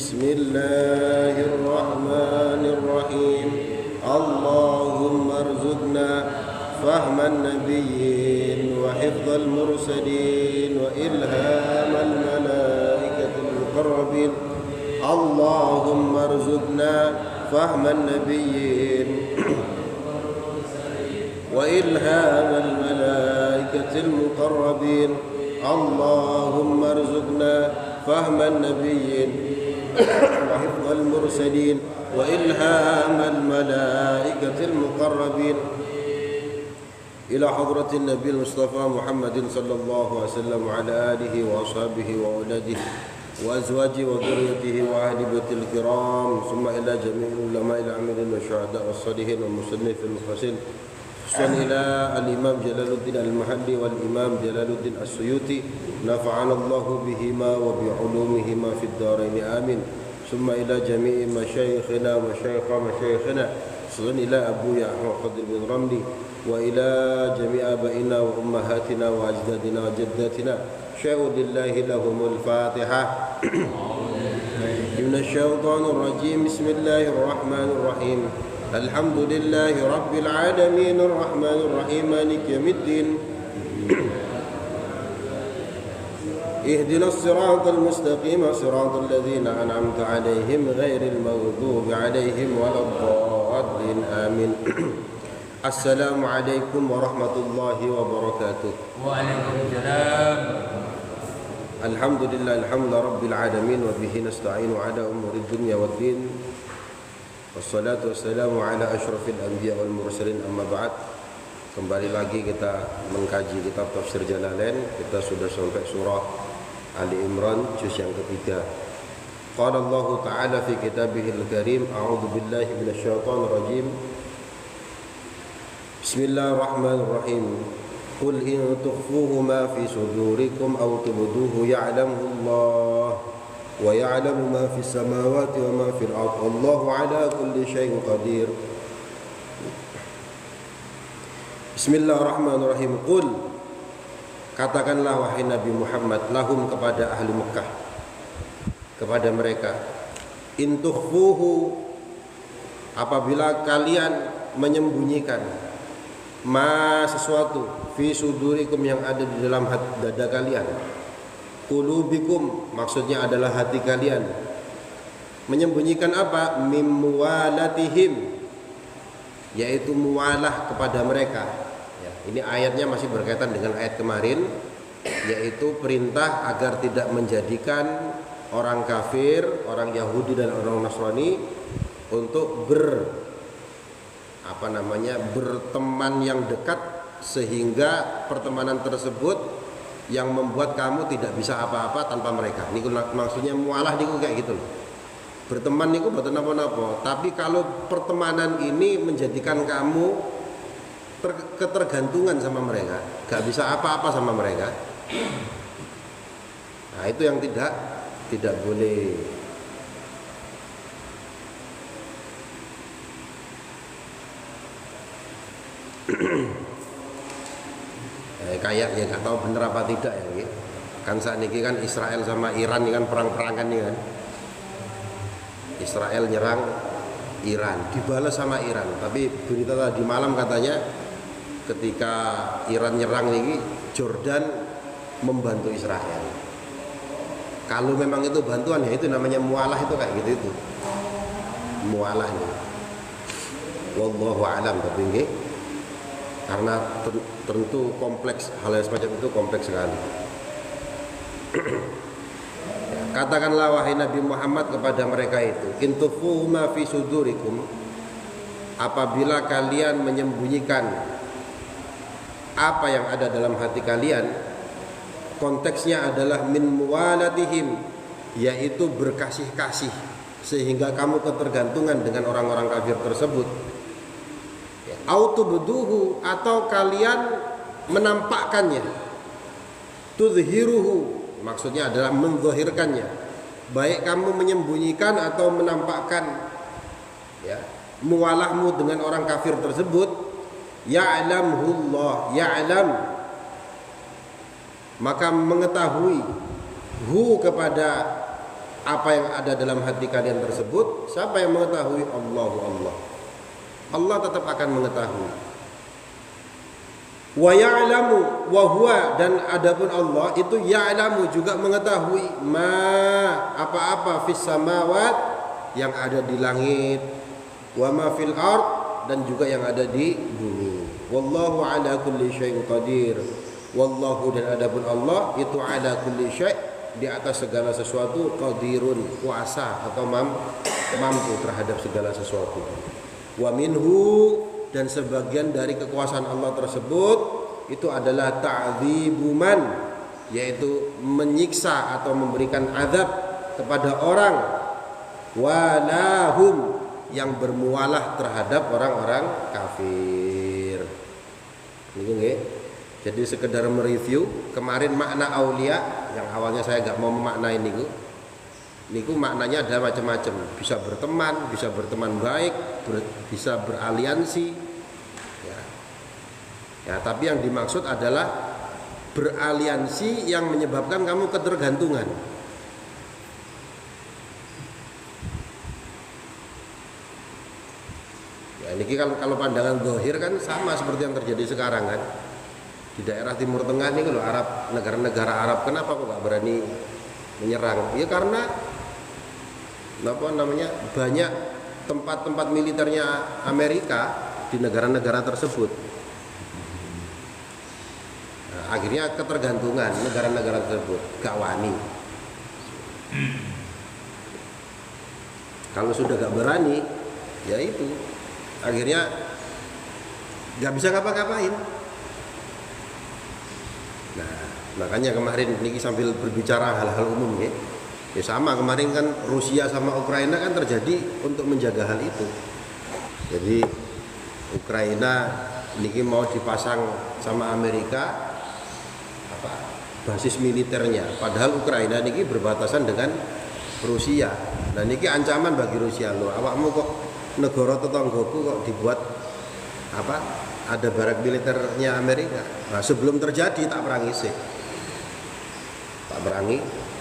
Bismillahirrahmanirrahim. Allahumma arzuqna fahman nabiyyin wa hifdzal mursalin wa ilhamal malaikatil muqarrabin. Allahumma arzuqna fahman nabiyyin wa ilhamal malaikatil muqarrabin. Allahumma arzuqna fahman nabiyyin وحفظ المرسلين وإلهام الملائكة المقربين إلى حضرة النبي المصطفى محمد صلى الله عليه وسلم وعلى آله وأصحابه وأولاده وأزواجه وذريته وأهل بيته الكرام ثم إلى جميع العلماء العاملين والشهداء والصالحين والمصنفين المخلصين خصوصا إلى الإمام جلال الدين المحلي والإمام جلال الدين السيوطي نفعنا الله بهما وبعلومهما في الدارين آمين ثم إلى جميع مشايخنا ومشايخنا خصوصا إلى أبو يحيى خضر بن رملي وإلى جميع آبائنا وأمهاتنا وأجدادنا وجداتنا شاء لله لهم الفاتحة من الشيطان الرجيم بسم الله الرحمن الرحيم الحمد لله رب العالمين الرحمن الرحيم مالك يوم الدين اهدنا الصراط المستقيم صراط الذين أنعمت عليهم غير المغضوب عليهم ولا الضالين آمين السلام عليكم ورحمة الله وبركاته وعليكم السلام الحمد لله الحمد رب العالمين وبه نستعين على أمور الدنيا والدين wassalatu wassalamu ala asyrafil anbiya wal mursalin amma ba'd. Kembali lagi kita mengkaji kitab Tafsir Jalalain. Kita sudah sampai surah Ali Imran juz yang ketiga. Qala Allah Ta'ala fi kitabihil karim, a'udzu billahi minasyaitonir rajim. Bismillahirrahmanirrahim. Qul in tukhfuhu ma fi sudurikum aw tubduhu ya'lamuhu Allah wa ya'lamu ma fis samawati wa ma fil ardh wallahu ala kulli syai'in qadir. Bismillahirrahmanirrahim. Qul, katakanlah wahai Nabi Muhammad, lahum kepada ahli Mekah, kepada mereka, in tukhfuhu, apabila kalian menyembunyikan, ma sesuatu, fi sudurikum yang ada di dalam dada kalian, qulubikum maksudnya adalah hati kalian, menyembunyikan apa? Mim muwalatihim, yaitu muwalah kepada mereka ya, ini ayatnya masih berkaitan dengan ayat kemarin, yaitu perintah agar tidak menjadikan orang kafir, orang Yahudi dan orang Nasrani untuk berteman yang dekat, sehingga pertemanan tersebut yang membuat kamu tidak bisa apa-apa tanpa mereka. Niku maksudnya mualah niku kayak gitu loh. Berteman niku mboten napa-napa, tapi kalau pertemanan ini menjadikan kamu ketergantungan sama mereka, gak bisa apa-apa sama mereka. Nah, itu yang tidak boleh. kayak ya nggak tahu bener apa tidak ya nggih. Kan saat ini kan Israel sama Iran ini kan perang-perangan nih kan. Israel nyerang Iran, dibalas sama Iran. Tapi berita tadi malam katanya ketika Iran nyerang ini Jordan membantu Israel. Kalau memang itu bantuan ya itu namanya mualah itu kayak gitu itu. Mualah nih. Wallahu a'lam tapi nggih. Karena tentu kompleks, hal yang semacam itu kompleks sekali. Katakanlah wahai Nabi Muhammad kepada mereka itu, intufu ma fi sudurikum, apabila kalian menyembunyikan apa yang ada dalam hati kalian, konteksnya adalah min muwalatihim, yaitu berkasih-kasih sehingga kamu ketergantungan dengan orang-orang kafir tersebut. Autubduhu, atau kalian menampakkannya. Tudhiruhu, maksudnya adalah menzahirkannya. Baik kamu menyembunyikan atau menampakkan ya, mualahmu dengan orang kafir tersebut. Ya'lamullah, ya'lam, maka mengetahui hu kepada apa yang ada dalam hati kalian tersebut. Siapa yang mengetahui? Allah. Allah tetap akan mengetahui. Wa ya'lamu wa huwa, dan adapun Allah itu ya'lamu juga mengetahui ma apa-apa fis samawat yang ada di langit, wa ma fil ard, dan juga yang ada di bumi. Wallahu ala kulli syai'in qadir. Wallahu, dan adapun Allah itu ala kulli syai', di atas segala sesuatu, qadirun, kuasa atau mampu terhadap segala sesuatu. Wa minhu, dan sebagian dari kekuasaan Allah tersebut itu adalah ta'dzibu man, yaitu menyiksa atau memberikan azab kepada orang, walahum, yang bermualah terhadap orang-orang kafir. Ini nggih. Jadi sekedar mereview kemarin makna aulia yang awalnya saya nggak mau memaknai niku. Niku maknanya ada macam-macam, bisa berteman baik, bisa beraliansi, ya. Tapi yang dimaksud adalah beraliansi yang menyebabkan kamu ketergantungan. Ya, ini kalau pandangan zahir kan sama seperti yang terjadi sekarang kan. Di daerah Timur Tengah ini kalau Arab, negara-negara Arab, kenapa kok nggak berani menyerang? Ya karena banyak tempat-tempat militernya Amerika di negara-negara tersebut. Nah, akhirnya ketergantungan negara-negara tersebut, gak wani. Kalau sudah gak berani, ya itu akhirnya gak bisa ngapa-ngapain. Nah, makanya kemarin ini sambil berbicara hal-hal umum ya. Ya sama kemarin kan Rusia sama Ukraina kan terjadi untuk menjaga hal itu. Jadi Ukraina niki mau dipasang sama Amerika basis militernya, padahal Ukraina niki berbatasan dengan Rusia. Nah niki ancaman bagi Rusia loh. Awakmu kok negara tetanggaku kok dibuat ada barak militernya Amerika. Nah sebelum terjadi tak perangi sih.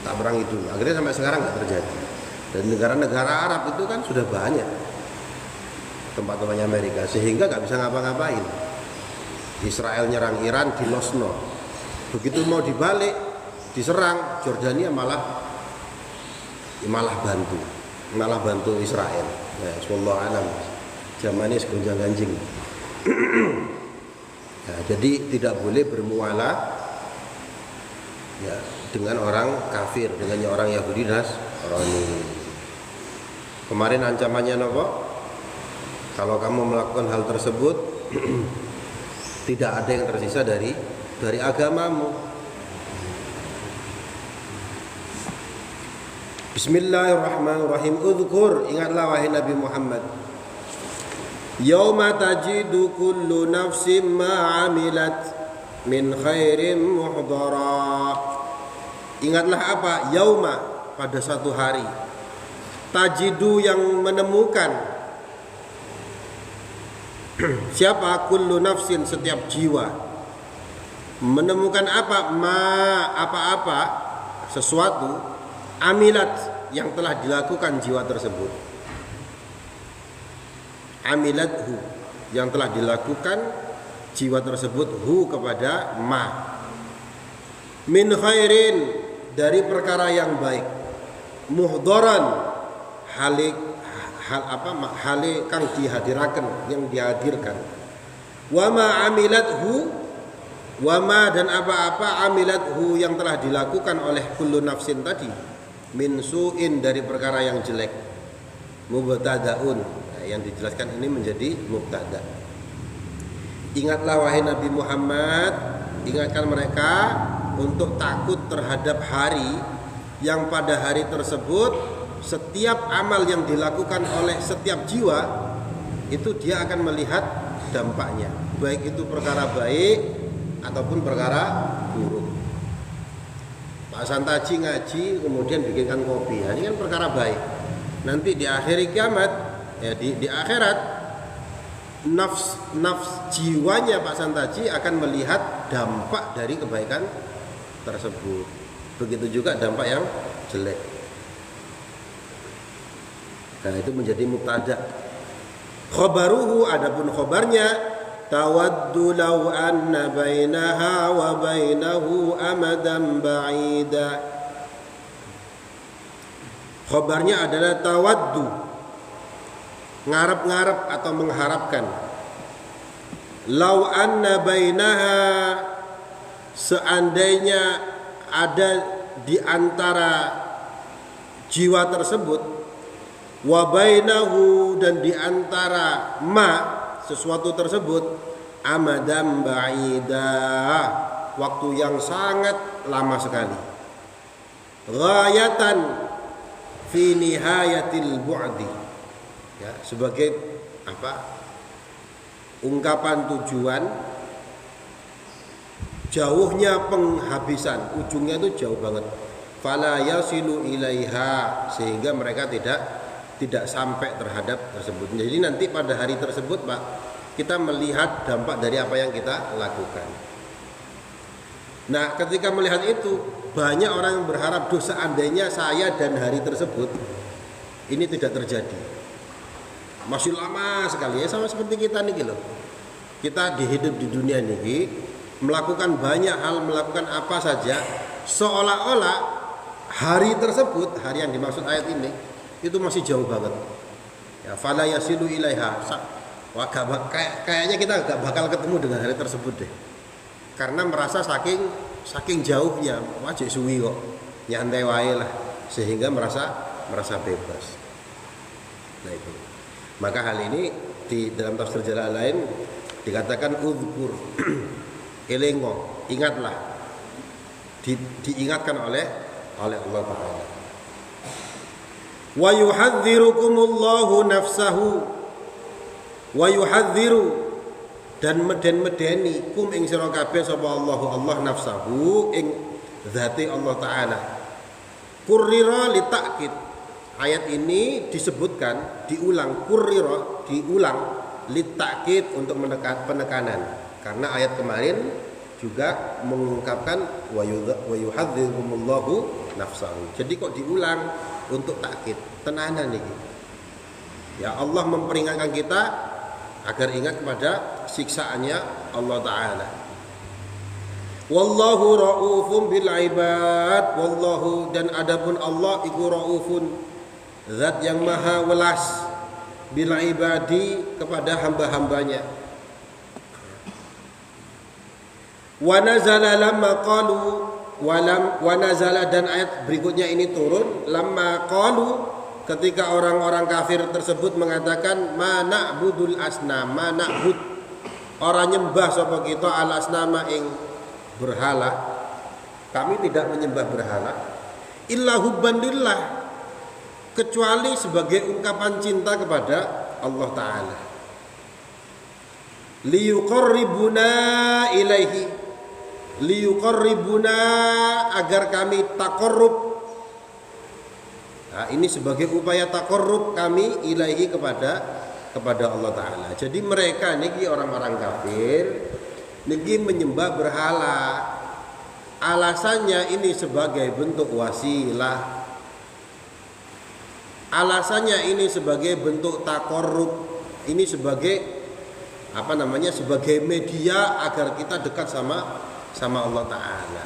Tak perangi dulu. Akhirnya sampai sekarang nggak terjadi. Dan negara-negara Arab itu kan sudah banyak tempat-tempatnya Amerika, sehingga nggak bisa ngapa-ngapain. Israel nyerang Iran di losno. Begitu mau dibalik, diserang, Jordania malah bantu Israel. Nah, wallahu alam. Zamannya segonjang-ganjing. Nah, jadi tidak boleh bermualah ya dengan orang kafir, dengannya orang Yahudi dan Nasrani. Kemarin ancamannya apa? Kalau kamu melakukan hal tersebut tidak ada yang tersisa dari agamamu. Bismillahirrahmanirrahim. Udzkur, ingatlah wahai Nabi Muhammad, yauma tajidu kullu nafsin ma 'amilat min khairin muhdara. Ingatlah apa? Yauma, pada satu hari. Tajidu, yang menemukan. Siapa? Kullu nafsin, setiap jiwa. Menemukan apa? Apa-apa sesuatu amilat yang telah dilakukan jiwa tersebut. Amilathu yang telah dilakukan jiwa tersebut hu kepada ma. Min khairin dari perkara yang baik. Muhdaran hale kang dihadiraken, yang dihadirkan. Wa ma amilathu, wama dan apa-apa amilathu yang telah dilakukan oleh kullu nafsin tadi, min su'in dari perkara yang jelek. Mubtadaun, yang dijelaskan ini menjadi mubtada. Ingatlah wahai Nabi Muhammad, ingatkan mereka untuk takut terhadap hari yang pada hari tersebut setiap amal yang dilakukan oleh setiap jiwa itu dia akan melihat dampaknya, baik itu perkara baik ataupun perkara buruk. Pak Santaji ngaji kemudian bikinkan kopi, ini kan perkara baik. Nanti di akhir kiamat, ya di akhirat, nafs jiwanya Pak Santaji akan melihat dampak dari kebaikan tersebut. Begitu juga dampak yang jelek. Nah, itu menjadi mubtada. Khobaruhu, adapun khobarnya, tawaddu law anna bainaha wa bainahu amadan ba'ida. Khobarnya adalah tawaddu, ngarep-ngarep atau mengharapkan. Law anna bainaha, seandainya ada di antara jiwa tersebut, wa bainahu dan di antara ma sesuatu tersebut, amadam ba'ida, waktu yang sangat lama sekali. Ghayatan fi nihayatil bu'di, ya, sebagai apa? Ungkapan tujuan, jauhnya penghabisan, ujungnya itu jauh banget. Fala yasilu ilaiha, sehingga mereka tidak sampai terhadap tersebut. Jadi nanti pada hari tersebut, Pak, kita melihat dampak dari apa yang kita lakukan. Nah, ketika melihat itu, banyak orang yang berharap, seandainya saya dan hari tersebut ini tidak terjadi. Masih lama sekali, ya, sama seperti kita nih loh. Kita hidup di dunia ini melakukan banyak hal, melakukan apa saja, seolah-olah hari tersebut, hari yang dimaksud ayat ini, itu masih jauh banget. Ya, fala yasilu ilaiha. Wah, kayaknya kita gak bakal ketemu dengan hari tersebut deh. Karena merasa saking jauhnya, wajib suwi kok, nyantai wae lah, sehingga merasa bebas. Nah itu. Maka hal ini di dalam tafsir Jalalain dikatakan uzkur, elengo, ingatlah, diingatkan oleh Allah Taala. Wa yuhadzirukumullahu nafsahu, wa yuhadziru, dan medeni kum ing sira kabeh sapa Allah nafsahu ing zati Allah Taala. Kurrira li ta'kid, ayat ini disebutkan, diulang, kurrira, diulang, li ta'kid, untuk penekanan, karena ayat kemarin juga mengungkapkan wa yuhadzirukumullahu nafsahu. Jadi kok diulang untuk takkid, tenanan ini. Ya, Allah memperingatkan kita agar ingat kepada siksaannya Allah Ta'ala. Wallahu ra'ufun bil ibad, wallahu, dan adapun Allah iku ra'ufun, zat yang maha welas, bil ibadi, kepada hamba-hambanya. Wa nazala lamma qalu, wa nazala, dan ayat berikutnya ini turun, lamma qalu, ketika orang-orang kafir tersebut mengatakan, ma na'budul asnam, ma na'bud, orang nyembah sapa kita al asnama ing berhala, kami tidak menyembah berhala, illa hubban lillah, kecuali sebagai ungkapan cinta kepada Allah Ta'ala, liyuqarribuna ilaihi, liyuqarribuna, agar kami taqarrub. Nah, ini sebagai upaya taqarrub kami ilaihi, kepada Allah Ta'ala. Jadi mereka niki orang-orang kafir niki menyembah berhala. Alasannya ini sebagai bentuk wasilah. Alasannya ini sebagai bentuk takorrub. Ini sebagai sebagai media agar kita dekat sama Allah Ta'ala.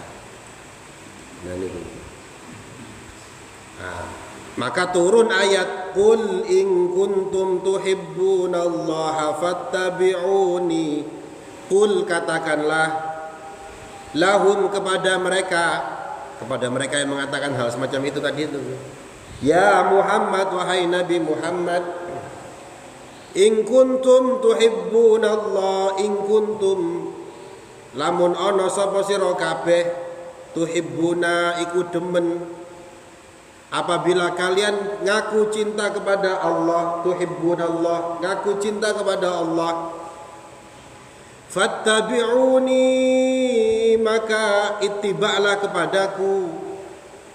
Maka turun ayat Qul in kuntum tuhibbunallaha fattabi'uni. Qul, katakanlah, lahum, kepada mereka yang mengatakan hal semacam itu tadi itu. Ya Muhammad, wahai Nabi Muhammad, in kuntum tuhibbunallah, in kuntum lamun ana sapa sira kabeh tuhibbuna iku demen, apabila kalian ngaku cinta kepada Allah, tuhibbunallah, ngaku cinta kepada Allah, fattabi'uni, maka ittiba'lah kepadaku,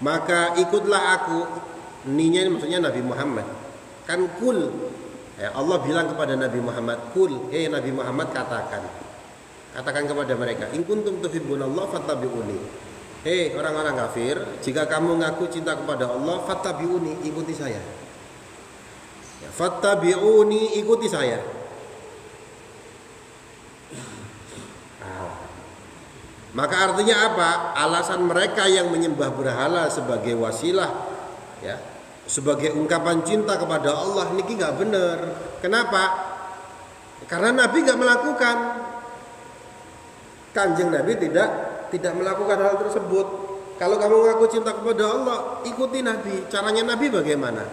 maka ikutlah aku. Ninya maksudnya Nabi Muhammad. Kan kul, ya, Allah bilang kepada Nabi Muhammad, kul, Nabi Muhammad katakan kepada mereka, in kuntum tuhibbunallah fattabi'uni. Orang-orang kafir, jika kamu ngaku cinta kepada Allah, fattabi'uni, ikuti saya. Ya, fattabi'uni, ikuti saya. Maka artinya apa? Alasan mereka yang menyembah berhala sebagai wasilah, ya, sebagai ungkapan cinta kepada Allah, niki nggak benar. Kenapa? Karena Nabi nggak melakukan. Kanjeng Nabi tidak melakukan hal tersebut. Kalau kamu ngaku cinta kepada Allah, ikuti Nabi. Caranya Nabi bagaimana?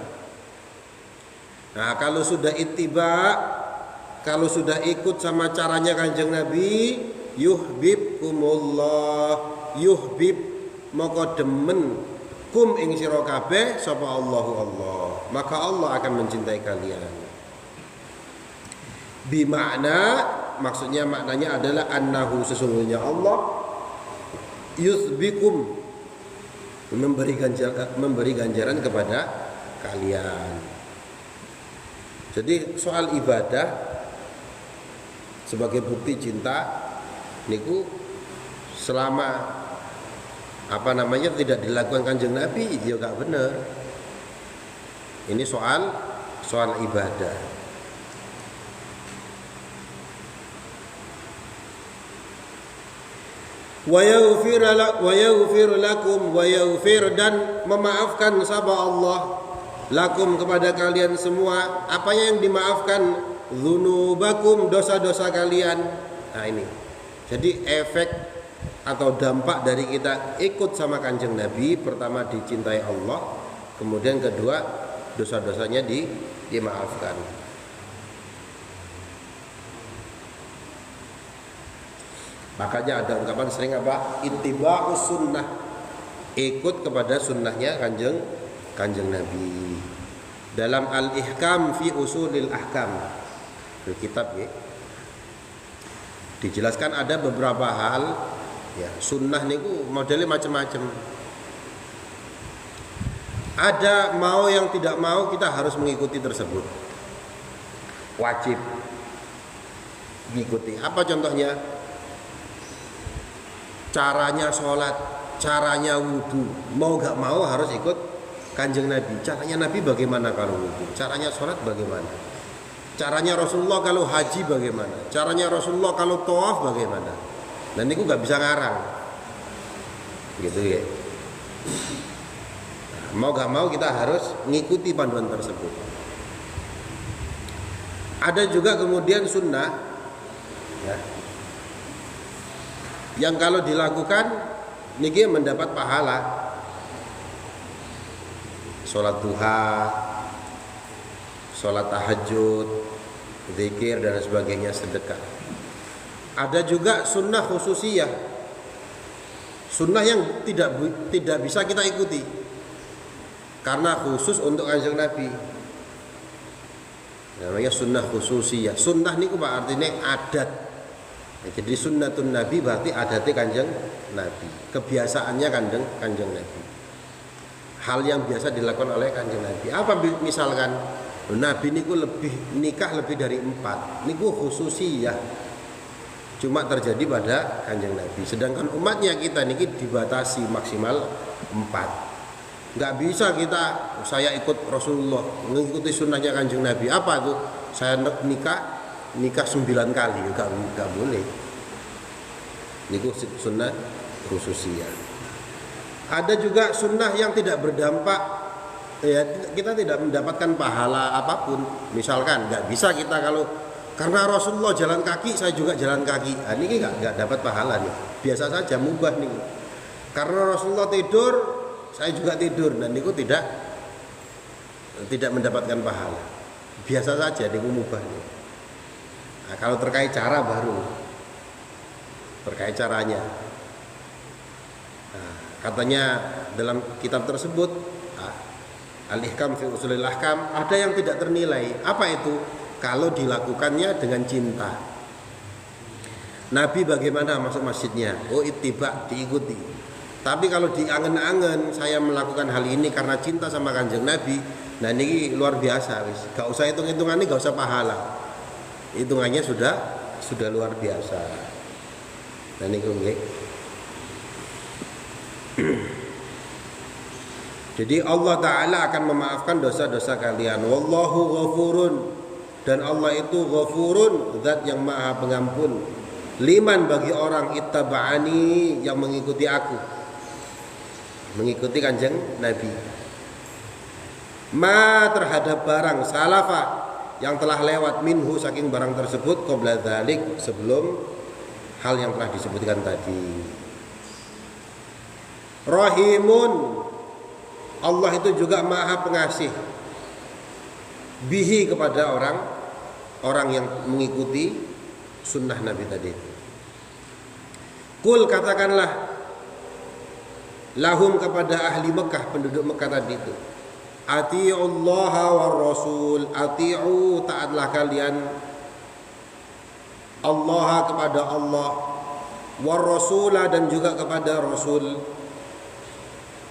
Nah, kalau sudah ittiba, kalau sudah ikut sama caranya Kanjeng Nabi, yuhibbukumullah, yuhib maka demen kum ing sira kabeh sapa Allahu Allah, maka Allah akan mencintai kalian. Bimakna, maksudnya maknanya adalah annahu, sesungguhnya Allah yusbikum, memberi ganjaran kepada kalian. Jadi soal ibadah sebagai bukti cinta niku selama tidak dilakukan Kanjeng Nabi, ya gak benar. Ini soal ibadah. Wa yaghfir lakum, wa yaghfir, dan memaafkan sapa Allah lakum kepada kalian semua. Apanya yang dimaafkan? Dzunubakum, dosa-dosa kalian. Nah ini. Jadi efek atau dampak dari kita ikut sama Kanjeng Nabi, pertama dicintai Allah, kemudian kedua dosa-dosanya dimaafkan. Makanya ada ungkapan sering apa? Ittiba'us sunnah, ikut kepada sunnahnya Kanjeng Nabi. Dalam Al-Ihkam fi Usulil Ahkam, di kitab ya, dijelaskan ada beberapa hal ya, sunnah niku modelnya macam-macam. Ada mau yang tidak mau kita harus mengikuti tersebut, wajib mengikuti. Apa contohnya? Caranya sholat, caranya wudhu, mau gak mau harus ikut Kanjeng Nabi. Caranya Nabi bagaimana kalau wudhu? Caranya sholat bagaimana? Caranya Rasulullah kalau haji bagaimana? Caranya Rasulullah kalau tawaf bagaimana? Dan itu gak bisa ngarang, gitu ya. Mau gak mau kita harus mengikuti panduan tersebut. Ada juga kemudian sunnah ya, yang kalau dilakukan niki mendapat pahala. Sholat duha, sholat tahajud, zikir dan sebagainya, sedekah. Ada juga sunnah khususiyah, sunnah yang tidak bisa kita ikuti karena khusus untuk Kanjeng Nabi. Namanya sunnah khususiyah. Sunnah niku Pak artinya adat. Jadi sunnatun Nabi berarti adatnya Kanjeng Nabi, kebiasaannya Kanjeng Nabi, hal yang biasa dilakukan oleh Kanjeng Nabi. Apa misalkan Nabi niku nikah lebih dari 4, niku khususiyah. Cuma terjadi pada Kanjeng Nabi. Sedangkan umatnya kita niki dibatasi maksimal 4. Nggak bisa saya ikut Rasulullah, mengikuti sunnahnya Kanjeng Nabi. Apa itu? Saya nikah 9 kali, nggak boleh. Niku sunnah khususiyah. Ada juga sunnah yang tidak berdampak, ya kita tidak mendapatkan pahala apapun. Misalkan nggak bisa kita kalau karena Rasulullah jalan kaki, saya juga jalan kaki. Ini nggak dapat pahala nih. Biasa saja, mubah nih. Karena Rasulullah tidur, saya juga tidur, dan niku tidak mendapatkan pahala. Biasa saja, niku mubah nih. Nah, kalau terkait cara baru, terkait caranya. Nah, katanya dalam kitab tersebut, Al-Ihkam fi Ushulil Ahkam, ada yang tidak ternilai. Apa itu? Kalau dilakukannya dengan cinta. Nabi bagaimana masuk masjidnya? Oh, ittiba, diikuti. Tapi kalau diangen-angen saya melakukan hal ini karena cinta sama Kanjeng Nabi, nah ini luar biasa, wis. Gak usah hitung-hitungannya, gak usah pahala. Hitungannya sudah luar biasa. Dan niku nggih. Jadi Allah Ta'ala akan memaafkan dosa-dosa kalian. Wallahu ghafurun. Dan Allah itu ghafurun, zat yang maha pengampun. Liman, bagi orang ittaba'ani, yang mengikuti aku, mengikuti Kanjeng Nabi. Ma, terhadap barang salafa, yang telah lewat, minhu, saking barang tersebut, qabla dzalik, sebelum hal yang telah disebutkan tadi. Rahimun, Allah itu juga maha pengasih, bihi, kepada orang yang mengikuti sunnah Nabi tadi. Kul, katakanlah, lahum, kepada ahli Mekah, penduduk Mekah tadi itu, ati'ullaha war rasul, ati'u, taatlah kalian Allah, kepada Allah, war rasulah, dan juga kepada Rasul.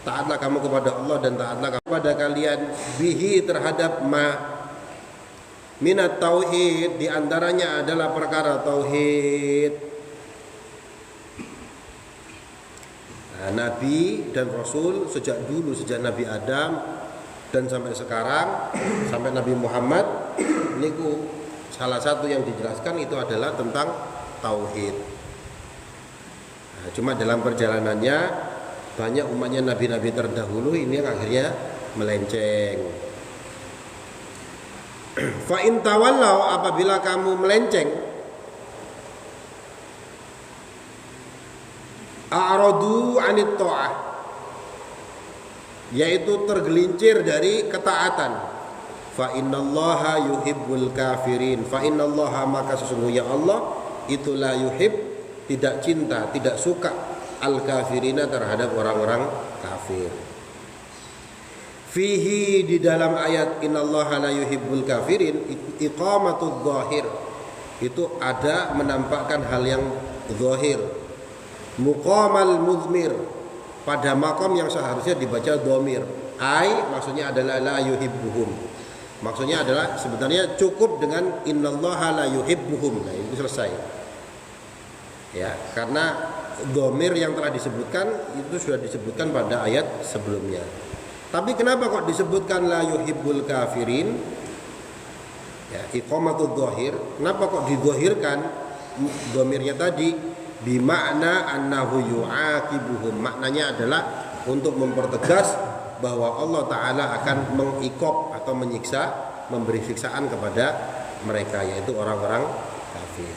Taatlah kamu kepada Allah dan taatlah kepada kalian, bihi, terhadap ma, minat tauhid, diantaranya adalah perkara tauhid. Nah, Nabi dan Rasul sejak dulu, sejak Nabi Adam dan sampai sekarang, sampai Nabi Muhammad, niku salah satu yang dijelaskan itu adalah tentang tauhid. Nah, cuma dalam perjalanannya banyak umatnya nabi-nabi terdahulu ini yang akhirnya melenceng. Fa in tawallau, apabila kamu melenceng, a'radu 'anit ta'ah, yaitu tergelincir dari ketaatan. Fa innallaha yuhibbul kafirin, fa innallaha, maka sesungguhnya Allah itu la yuhib, tidak cinta, tidak suka, al-kafirina, terhadap orang-orang kafir. Fihi, di dalam ayat innallaha la yuhibbul kafirin, iqamatul zahir, itu ada menampakkan hal yang zahir. Muqamal muzmir, pada makom yang seharusnya dibaca dhamir. Ai, maksudnya adalah la yuhibbuhum. Maksudnya adalah sebenarnya cukup dengan innallaha la yuhibbuhum. Nah, itu selesai. Ya, karena dhamir yang telah disebutkan itu sudah disebutkan pada ayat sebelumnya. Tapi kenapa kok disebutkan la yuhibbul kafirin? Ya, iqamatul zahir. Kenapa kok didhahirkan dhamirnya tadi? Bimakna annahu yu'aqibuhum. Maknanya adalah untuk mempertegas bahwa Allah Ta'ala akan mengikop atau menyiksa, memberi siksaan kepada mereka, yaitu orang-orang kafir.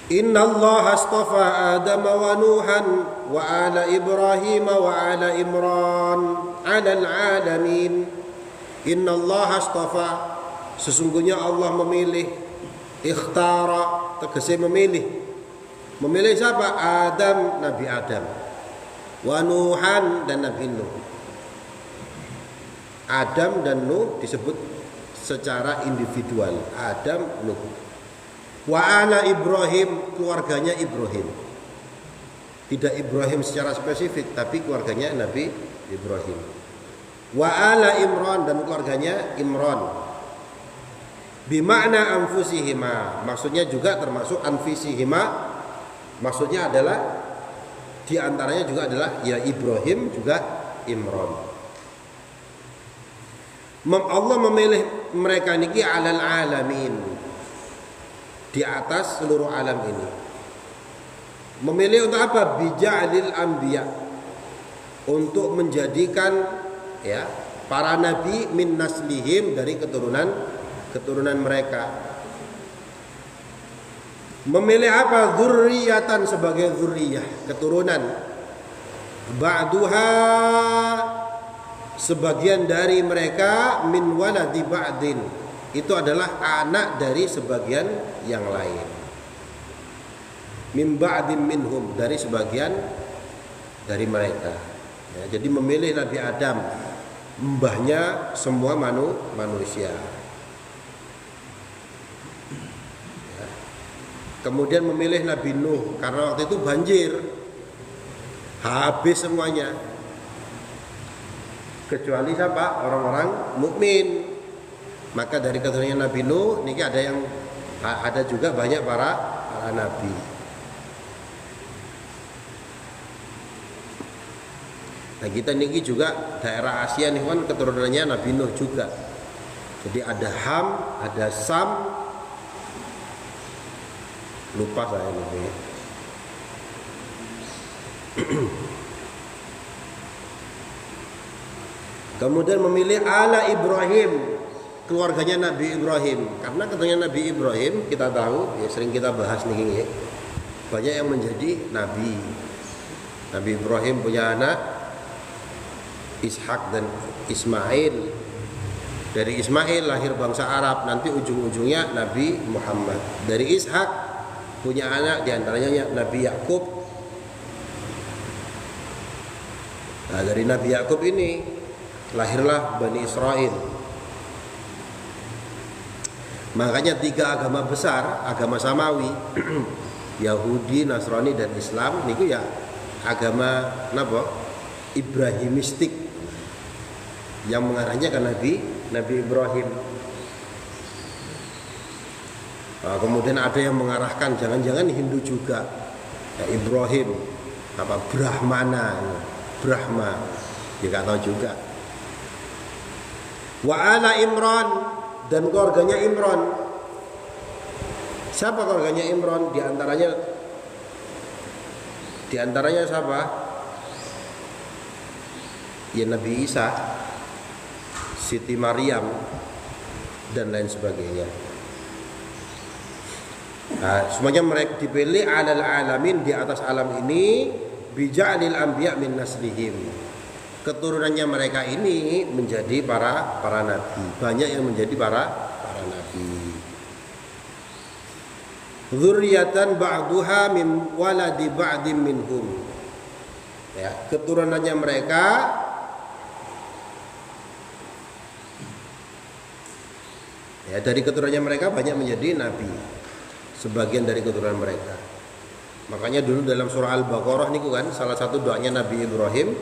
Inna Allah astafa Adam wa Nuhan wa ala Ibrahim wa ala Imran ala alamin. Inna Allah astafa, sesungguhnya Allah memilih, ikhtara, tegese memilih. Memilih siapa? Adam, Nabi Adam. Wa Nuhan, dan Nabi Nuh. Adam dan Nuh disebut secara individual. Adam, Nuh. Wa ala Ibrahim, keluarganya Ibrahim. Tidak Ibrahim secara spesifik, tapi keluarganya Nabi Ibrahim. Wa ala Imran, dan keluarganya Imran. Bimakna anfusihima, maksudnya juga termasuk anfusihima, maksudnya adalah di antaranya juga adalah ya Ibrahim juga Imran. Allah memilih mereka niki alal alamin, di atas seluruh alam ini. Memilih untuk apa? Bija'lil anbiya, untuk menjadikan ya para nabi min naslihim, dari keturunan mereka. Memilih apa? Dzurriyyatan, sebagai dzurriyyah, keturunan. Ba'duha, sebagian dari mereka, min waladi ba'din, itu adalah anak dari sebagian yang lain. Min ba'din minhum, dari sebagian dari mereka. Ya, jadi memilih Nabi Adam, mbahnya semua manusia. Ya. Kemudian memilih Nabi Nuh, karena waktu itu banjir, habis semuanya, kecuali siapa? Orang-orang mukmin. Maka dari keturunan Nabi Nuh niki ada juga banyak para nabi. Nah, kita niki juga daerah Asia nih kan keturunannya Nabi Nuh juga. Jadi ada Ham, ada Sam, lupa saya ini. Kemudian memilih ala Ibrahim, keluarganya Nabi Ibrahim. Karena keturunan Nabi Ibrahim kita tahu, ya sering kita bahas nih, ya, banyak yang menjadi nabi. Nabi Ibrahim punya anak Ishak dan Ismail. Dari Ismail lahir bangsa Arab, nanti ujung-ujungnya Nabi Muhammad. Dari Ishak punya anak, diantaranya Nabi Yakub. Nah, dari Nabi Yakub ini lahirlah Bani Israel. Makanya 3 agama besar, agama samawi, Yahudi, Nasrani dan Islam niku ya agama napa? Ibrahimistik, yang mengarahnya ke Nabi Ibrahim. Nah, kemudian ada yang mengarahkan jangan-jangan Hindu juga, ya Ibrahim apa Brahmana, Brahma, ya nggak tahu juga. Wa ala Imran, dan keluarganya Imran. Siapa keluarganya Imran? Di antaranya siapa? Ya Nabi Isa, Siti Maryam, dan lain sebagainya. Nah, semuanya mereka dipilih alal alamin, di atas alam ini, bija'lil anbiya min naslihim. Keturunannya mereka ini menjadi para nabi. Banyak yang menjadi para nabi. Dzurriyyatan ba'duha min waladi ba'dim minhum. Ya, keturunannya mereka ya, dari keturunannya mereka banyak menjadi nabi. Sebagian dari keturunan mereka. Makanya dulu dalam surah Al-Baqarah niku kan salah satu doanya Nabi Ibrahim,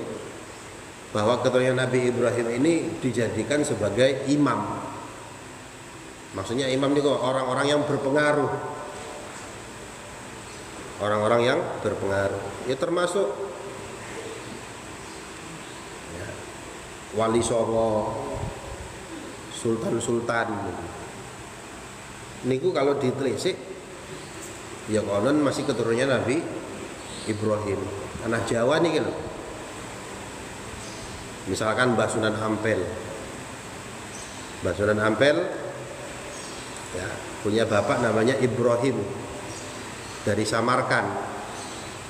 bahwa keturunan Nabi Ibrahim ini dijadikan sebagai imam. Maksudnya imam niku orang-orang yang berpengaruh. Orang-orang yang berpengaruh. Ya termasuk ya, Wali Songo, Sultan-sultan. Niku kalau ditelisik, ya konon masih keturunannya Nabi Ibrahim. Anak Jawa nih kan. Misalkan Mbah Sunan Ampel. Mbah Sunan Ampel ya, punya bapak namanya Ibrahim dari Samarkand.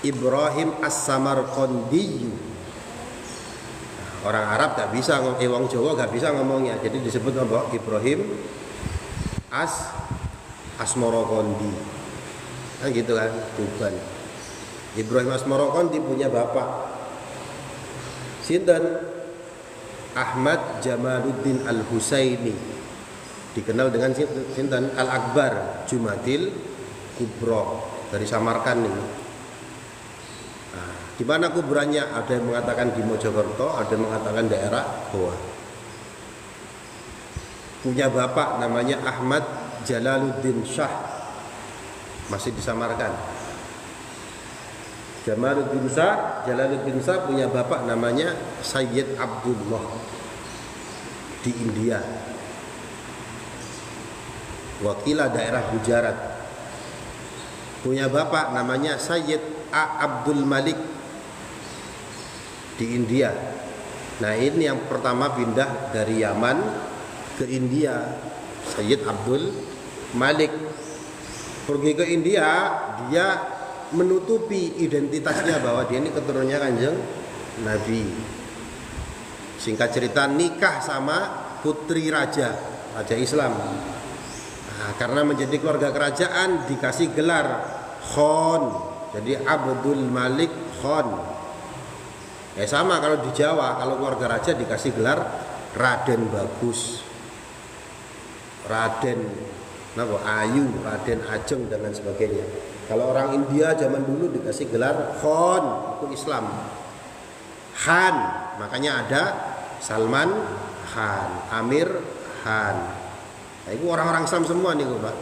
Ibrahim As-Samarqandi. Orang Arab gak bisa, wong Jawa gak bisa ngomongnya. Jadi disebut apa? Ibrahim Asmarokondi. Nah gitu kan, Tuban. Ibrahim Asmarokondi punya bapak sinten? Ahmad Jamaluddin Al-Husaini, dikenal dengan sinten? Al-Akbar Jumadil Kubro, dari Samarkand ini. Nah, di mana kuburannya? Ada yang mengatakan di Mojokerto, ada yang mengatakan daerah Goa. Punya bapak namanya Ahmad Jalaluddin Shah, masih disamarkan. Jalaluddin Shah punya bapak namanya Sayyid Abdullah di India, wakilah daerah Gujarat. Punya bapak namanya Sayyid Abdul Malik di India. Nah, ini yang pertama pindah dari Yaman ke India, Sayyid Abdul Malik. Pergi ke India, dia menutupi identitasnya bahwa dia ini keturunannya Kanjeng Nabi. Singkat cerita, nikah sama putri raja Islam. Nah, karena menjadi keluarga kerajaan dikasih gelar Khan, jadi Abdul Malik Khan. Sama kalau di Jawa, kalau keluarga raja dikasih gelar Raden Bagus, Raden Ayu, Raden Ajeng dan lain sebagainya. Kalau orang India zaman dulu dikasih gelar Khan, itu Islam. Khan, makanya ada Salman Khan, Amir Khan. Nah, itu orang-orang Islam semua nih, Pak.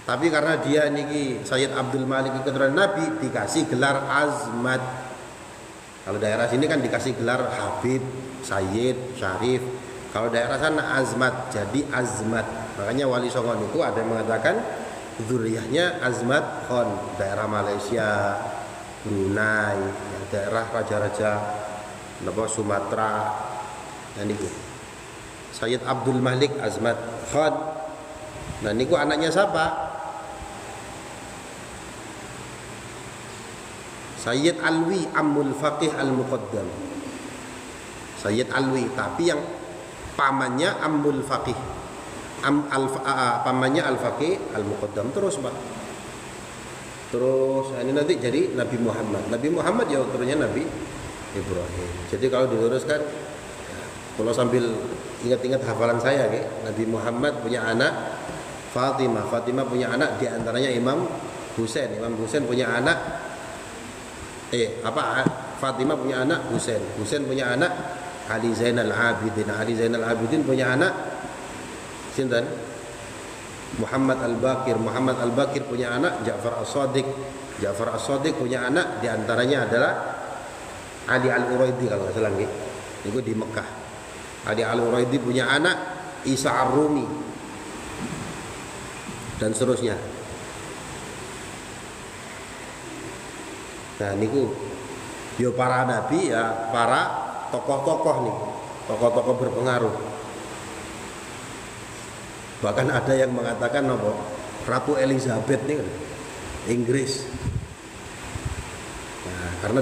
Tapi karena dia niki Sayyid Abdul Malik keturunan Nabi, dikasih gelar Azmat. Kalau daerah sini kan dikasih gelar Habib, Sayyid, Syarif. Kalau daerah sana Azmat, jadi Azmat. Makanya Wali Songo itu ada yang mengatakan zuriyahnya Azmat Khan, daerah Malaysia, Brunei, daerah raja-raja Sumatera. Nah niku Sayyid Abdul Malik Azmat Khan. Nah niku anaknya siapa? Sayyid Alwi Ammul Faqih Al-Muqaddam. Sayyid Alwi, tapi yang pamannya Ammul Faqih. Pamannya Al-Faqih Al-Muqaddam. Terus Pak. Terus ini nanti jadi Nabi Muhammad. Nabi Muhammad ya turunnya Nabi Ibrahim. Jadi kalau diluruskan, kalau sambil ingat-ingat hafalan saya, Nabi Muhammad punya anak Fatimah. Fatimah punya anak, diantaranya Imam Husain. Imam Husain punya anak Fatimah punya anak Husain. Husain punya anak Ali Zainal Abidin. Ali Zainal Abidin punya anak sinten? Muhammad Al-Baqir. Muhammad Al-Baqir punya anak Ja'far As-Shadiq. Ja'far As-Shadiq punya anak, diantaranya adalah Ali Al-Uraidi kalau nggak salah nggih. Itu di Mekah. Ali Al-Uraidi punya anak Isa Ar-Rumi dan seterusnya. Nah niku yo para nabi ya, para tokoh-tokoh nih, tokoh-tokoh berpengaruh. Bahkan ada yang mengatakan Ratu Elizabeth nih Inggris. Nah, karena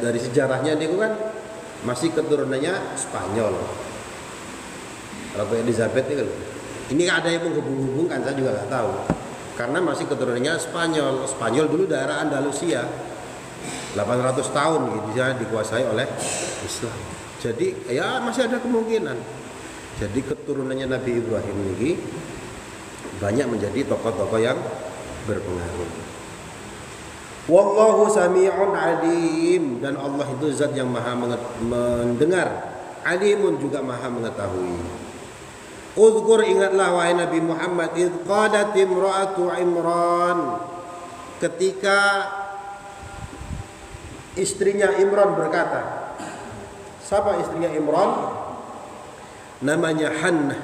dari sejarahnya niku kan masih keturunannya Spanyol. Ratu Elizabeth ini ada yang menghubung-hubungkan, saya juga nggak tahu. Karena masih keturunannya Spanyol. Spanyol dulu daerah Andalusia 800 tahun gitu dikuasai oleh Islam. Jadi ya masih ada kemungkinan. Jadi keturunannya Nabi Ibrahim ini banyak menjadi tokoh-tokoh yang berpengaruh. Wallahu sami'un alim, dan Allah itu zat yang maha mendengar, alimun juga maha mengetahui. Uzkur, ingatlah wahai Nabi Muhammad, idh qalat imra'atu Imran, ketika istrinya Imran berkata. Siapa istrinya Imran? Namanya Hannah,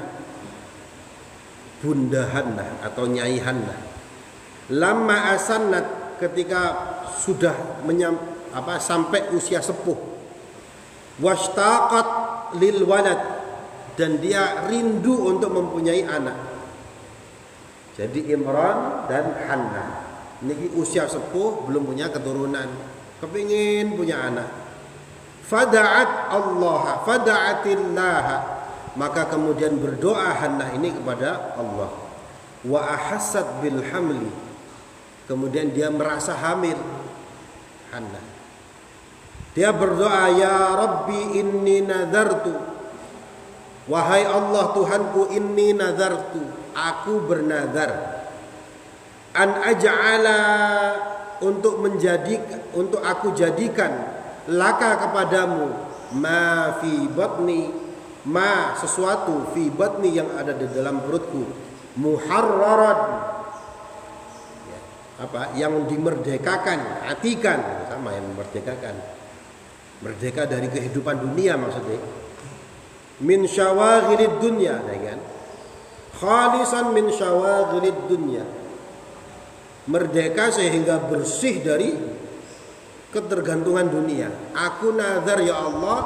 Bunda Hannah atau Nyai Hannah. Lama asannat, ketika sudah sampai usia sepuh. Washtaqat lil walad, dan dia rindu untuk mempunyai anak. Jadi Imran dan Hannah ini usia sepuh, belum punya keturunan, kepingin punya anak. Fada'atillah, maka kemudian berdoa Hannah ini kepada Allah. Wa ahassat bil hamli, kemudian dia merasa hamil. Hannah, dia berdoa, ya Rabbi inni nadartu, wahai Allah Tuhanku, inni nadartu, aku bernadar, an aj'ala, untuk aku jadikan, laka kepadamu, ma fi batni, ma sesuatu fi batni yang ada di dalam perutku muharraran ya, apa yang dimerdekakan, atikan sama yang memerdekakan, merdeka dari kehidupan dunia maksudnya, min syawaghilid dunya ya kan, khalisan min syawaghilid dunya, merdeka sehingga bersih dari ketergantungan dunia. Aku nazar ya Allah,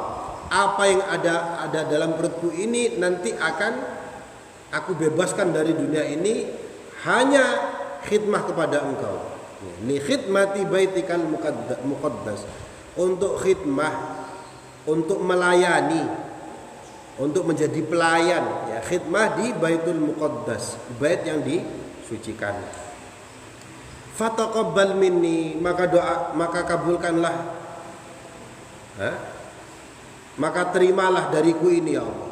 apa yang ada dalam perutku ini nanti akan aku bebaskan dari dunia ini hanya khidmah kepada Engkau. Li khidmati baitikal muqaddas, untuk khidmah, untuk melayani, untuk menjadi pelayan ya, khidmah di Baitul Muqaddas, bait yang disucikan. Fataqabbal minni, maka kabulkanlah, maka terimalah dariku ini ya Allah.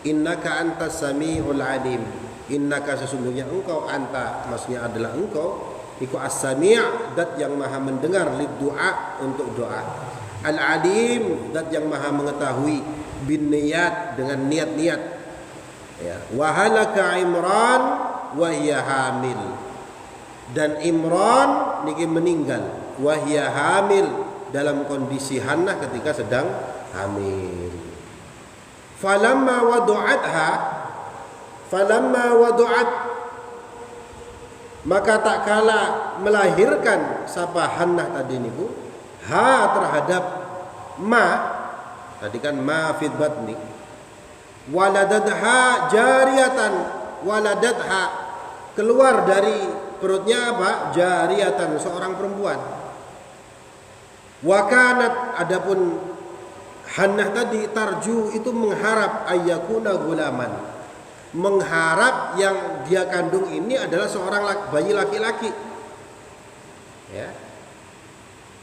Innaka antas samiul alim, innaka sesungguhnya engkau, anta maksudnya adalah engkau, iku as-sami' dat yang maha mendengar, lid doa untuk doa, al alim dat yang maha mengetahui, bin niyat dengan niat-niat ya. Wa halaka Imran wa hiya hamil, dan Imran niki meninggal, wahya hamil dalam kondisi Hannah ketika sedang hamil. Falamma wadu'at, maka tak kala melahirkan sapa Hannah tadi niku, ha terhadap ma, tadi kan ma fid batni, waladatha jariyatan, waladatha keluar dari perutnya apa? Jariyatan, seorang perempuan. Wakanat, adapun Hannah tadi tarju itu mengharap ayyakuna gulaman, mengharap yang dia kandung ini adalah seorang bayi laki-laki. Ya.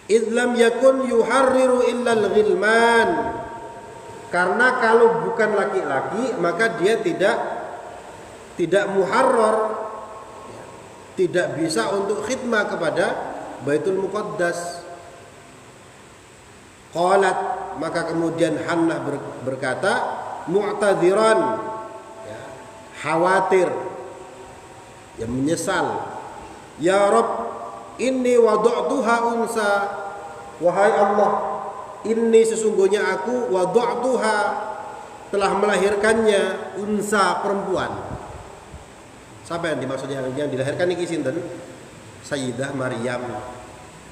Idlam yakun yuharriru illal ghilman, karena kalau bukan laki-laki maka dia tidak muharrar, tidak bisa untuk khidmah kepada Baitul Muqaddas. Qalat, maka kemudian Hannah berkata, mu'tadziran ya, khawatir ya, menyesal, ya Rabb inni wada'tuha unsa, wahai Allah, inni sesungguhnya aku wada'tuha telah melahirkannya, unsa perempuan. Siapa yang dimaksud yang dilahirkan niki sinten? Sayyidah Maryam.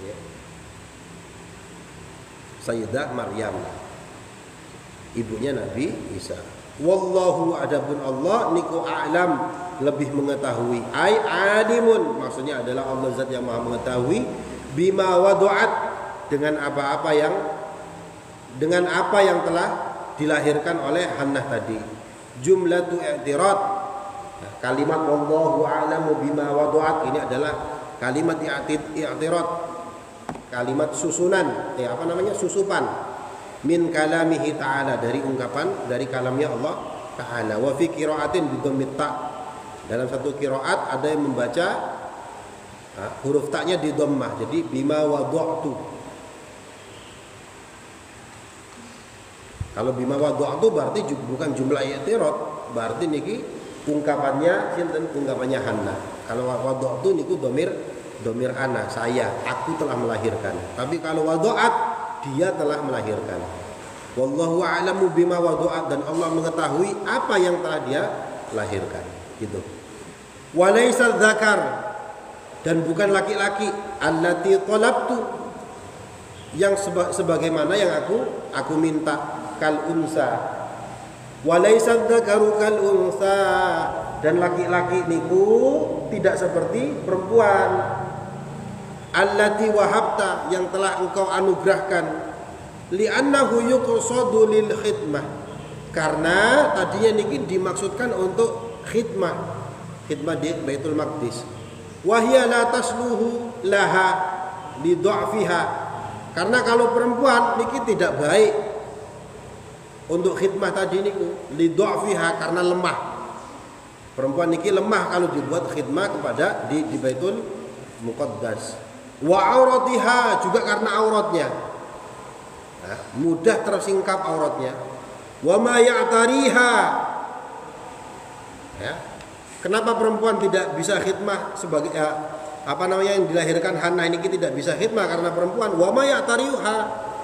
Ya. Sayyidah Maryam, ibunya Nabi Isa. Wallahu, adapun Allah niku a'lam, lebih mengetahui. Ai alimun, maksudnya adalah Allah zat yang maha mengetahui, bima wadu'at, dengan apa yang telah dilahirkan oleh Hannah tadi. Jumlatu i'tirad, kalimat wallahu a'lamu bima wadu'at ini adalah kalimat i'tirad, kalimat susunan, susupan min kalamihi ta'ala, dari ungkapan, dari kalamnya Allah ta'ala. Wa fi qira'atin bidhammit ta', dalam satu qiraat ada yang membaca huruf ta'nya di dhammah, jadi bima wadu'tu. Kalau bima wadu'tu berarti bukan jumlah i'tirad, berarti niki ungkapannya sinten, ungkapannya Hannah. Kalau wadu'tu niku domir ana, saya, aku telah melahirkan. Tapi kalau wadu'at, dia telah melahirkan. Wallahu a'lamu bima wadu'at, dan Allah mengetahui apa yang telah dia lahirkan. Gitu. Walaysa dzakar, dan bukan laki-laki, allati talabtu, yang sebagaimana yang aku minta, kal unsa. Walaysa dzakaru kal unsa, dan laki-laki niku tidak seperti perempuan. Allati wahabta, yang telah engkau anugerahkan, li'annahu yuqsadu lil khidmah, karena tadinya niki dimaksudkan untuk khidmah di Baitul Maqdis. Wa hiya la tasluhu laha li dha'fiha, karena kalau perempuan niki tidak baik untuk khidmah tadi niku, li dha'fiha, karena lemah. Perempuan niki lemah kalau dibuat khidmah kepada di Baitul Muqaddas. Wa auratiha, juga karena auratnya mudah tersingkap auratnya. Wa ma ya'tariha. Ya. Kenapa perempuan tidak bisa khidmah sebagai yang dilahirkan Hana ini tidak bisa khidmah karena perempuan. Wa ma ya'tariha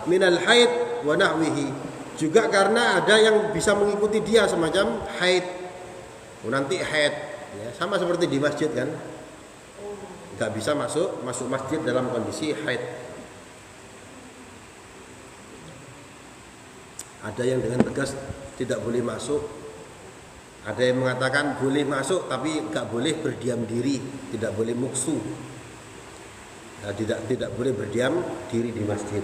minal haid wa nahwihi. Juga karena ada yang bisa mengikuti dia semacam haid. Nanti haid, ya, sama seperti di masjid kan. Enggak bisa masuk masjid dalam kondisi haid. Ada yang dengan tegas tidak boleh masuk. Ada yang mengatakan boleh masuk tapi enggak boleh berdiam diri, tidak boleh muksu. Nah, tidak boleh berdiam diri di masjid.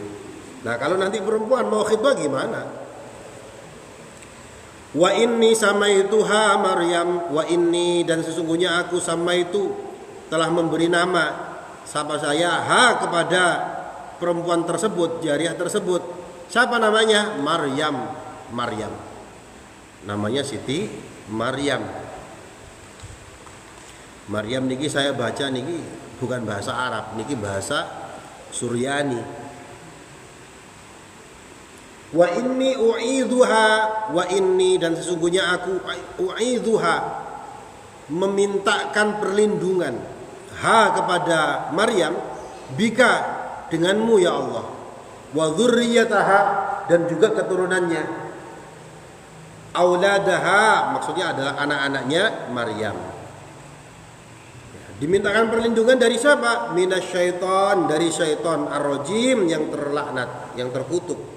Nah, kalau nanti perempuan mau khidbah gimana? Wa inni samaituha Maryam, wa inni, dan sesungguhnya aku sama itu telah memberi nama siapa saya kepada perempuan tersebut, jariah tersebut. Siapa namanya? Maryam. Namanya Siti Maryam. Maryam niki saya baca niki bukan bahasa Arab, niki bahasa Suryani. Wa inni u'idzuha, wa inni, dan sesungguhnya aku u'idzuha, memintakan perlindungan kepada Maryam, bika, denganmu ya Allah, wa dzurriyyataha, dan juga keturunannya, auladaha, maksudnya adalah anak-anaknya Maryam. Dimintakan perlindungan dari siapa? Minasyaiton, dari syaitan ar-rajim, yang terlaknat, yang terkutuk.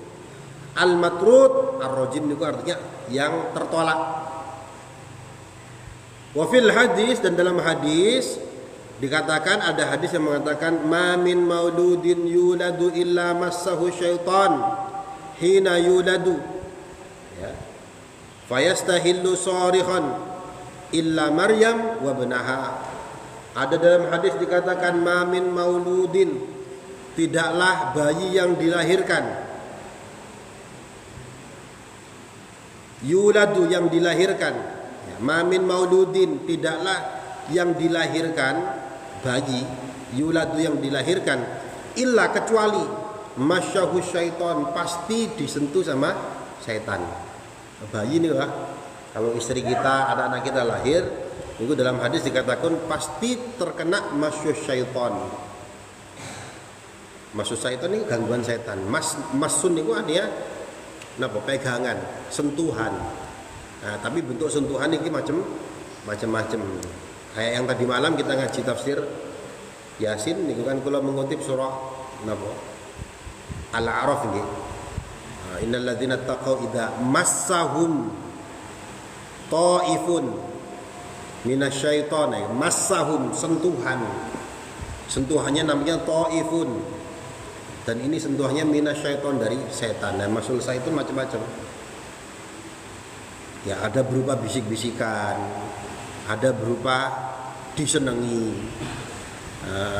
Al-matrud, ar-rajim itu artinya yang tertolak. Wa fil hadis, dan dalam hadis dikatakan, ada hadis yang mengatakan ma min mauludin yuladu illa massahu syaitan hina yuladu, ya, fayastahillu sarihan illa Maryam wa ibnaha. Ada dalam hadis dikatakan ma min mauludin, tidaklah bayi yang dilahirkan, yuladu, yang dilahirkan, ya, ma min mauludin, tidaklah yang dilahirkan, bayi yuladu yang dilahirkan, illa, kecuali masyahu syaitan, pasti disentuh sama syaitan. Bayi ini lah, kalau istri kita, anak-anak kita lahir, itu dalam hadis dikatakan pasti terkena masyuh syaitan. Masyuh syaitan ini gangguan setan. Masun itu artinya napa, pegangan, sentuhan. Nah, tapi bentuk sentuhan ini macam-macam. Kayak yang tadi malam kita ngaji tafsir Yasin niku kan kula mengutip surah napa? Al-A'raf nggih. Innal ladzina taqaw idza massahum ta'ifun minasyaiton, massahum, sentuhan. Sentuhannya namanya ta'ifun. Dan ini sentuhannya minasyaiton, dari setan. Dan masul syaitan macam-macam. Ya, ada berupa bisik-bisikan, ada berupa disenangi.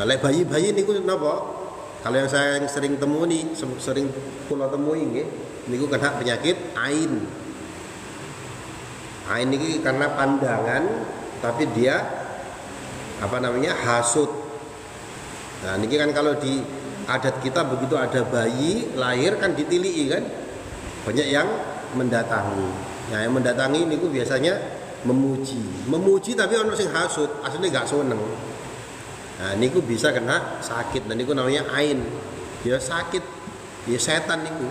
Lek bayi-bayi niku napa? Kalau yang saya sering temui, sering kula temui nggih, niku kena penyakit ain. Ain ini karena pandangan, tapi dia hasud. Nah, niki kan kalau di adat kita begitu ada bayi lahir kan ditilii kan, banyak yang mendatangi. Nah, yang mendatangi niku biasanya memuji tapi ono sing hasud, aslinya gak seneng. Nah, niku bisa kena sakit, dan niku namanya ain. Ya sakit, ya setan niku.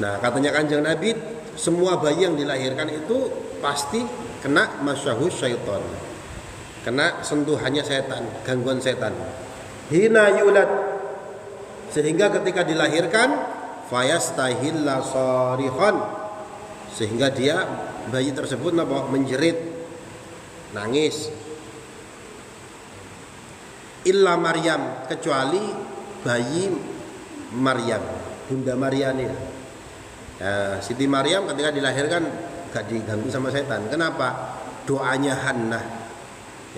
Nah, katanya Kanjeng Nabi, semua bayi yang dilahirkan itu pasti kena masyahu syaitan, kena sentuhannya setan, gangguan setan. Hina yulad, sehingga ketika dilahirkan fayastahilla sarihan, sehingga dia, bayi tersebut menjerit, nangis. Illa Maryam, kecuali bayi Maryam, Bunda Maryam ya. Siti Maryam ketika dilahirkan gak diganggu sama setan. Kenapa? Doanya Hannah,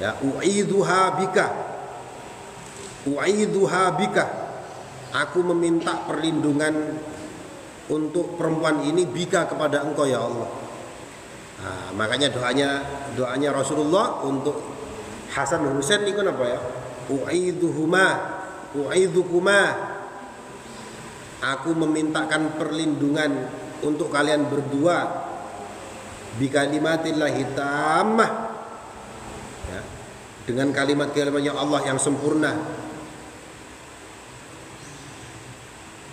ya, u'idzuha bika, aku meminta perlindungan untuk perempuan ini bika, kepada engkau ya Allah. Nah, makanya doanya Rasulullah untuk Hasan dan Husain niku napa ya? U'idzukuma, Aku memintakan perlindungan untuk kalian berdua bikalimatillahi tammah, ya, dengan kalimat-kalimatnya Allah yang sempurna,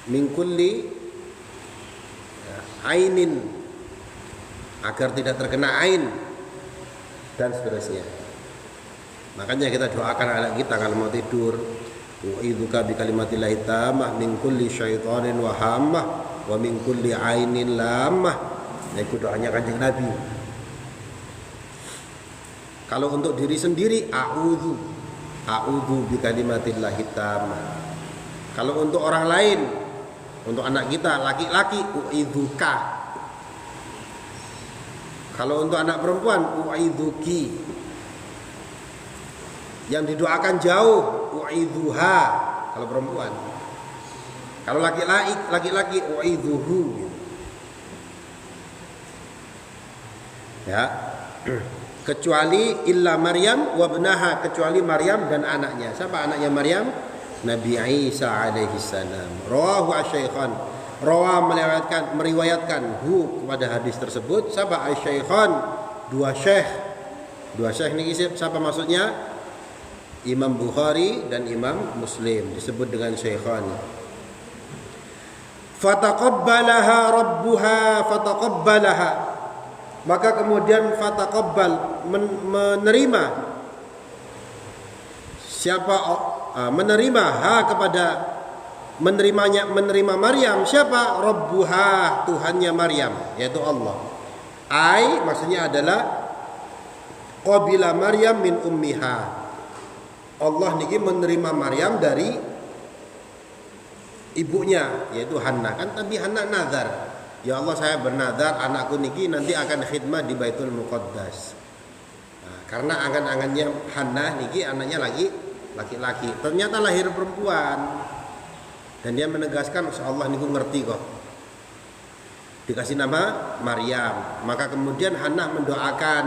min kulli ainin, agar tidak terkena ain, dan seterusnya. Makanya kita doakan anak kita kalau mau tidur, wa'idzuka bikalimatillahi tammah min kulli syaitanin wa hammah wa min kulli ainin lamah. Nah, itu doanya Kanjeng Nabi. Kalau untuk diri sendiri, a'udzu bikalimatillahi tammah. Kalau untuk orang lain, untuk anak kita laki-laki, u'idzuka. Kalau untuk anak perempuan, u'idzuki. Yang didoakan jauh, u'idzuha kalau perempuan. Kalau laki-laki u'idzuhu. Ya. Kecuali illa Maryam wa ibnaha, kecuali Maryam dan anaknya. Siapa anaknya Maryam? Nabi Isa alaihi salam. Rawahu asy-syaikhan. Rawa meriwayatkan hu pada hadis tersebut. Siapa asy-syaikhan? Dua syekh. Dua syekh ini siapa maksudnya? Imam Bukhari dan Imam Muslim, disebut dengan syaikhan. Fataqabbalaha rabbuha fataqabbalaha, maka kemudian fataqabbal menerima, siapa menerima ha kepada menerima Maryam, siapa? Rabbuha, Tuhannya Maryam, yaitu Allah. Ai maksudnya adalah qabila Maryam min ummiha, Allah niki menerima Maryam dari ibunya, yaitu Hannah. Kan tapi Hannah nazar, ya Allah saya bernazar anakku niki nanti akan khidmah di Baitul Muqaddas. Nah, karena angan-angannya Hannah niki anaknya laki-laki, ternyata lahir perempuan. Dan dia menegaskan Allah niku ngerti kok. Dikasih nama Maryam. Maka kemudian Hannah mendoakan,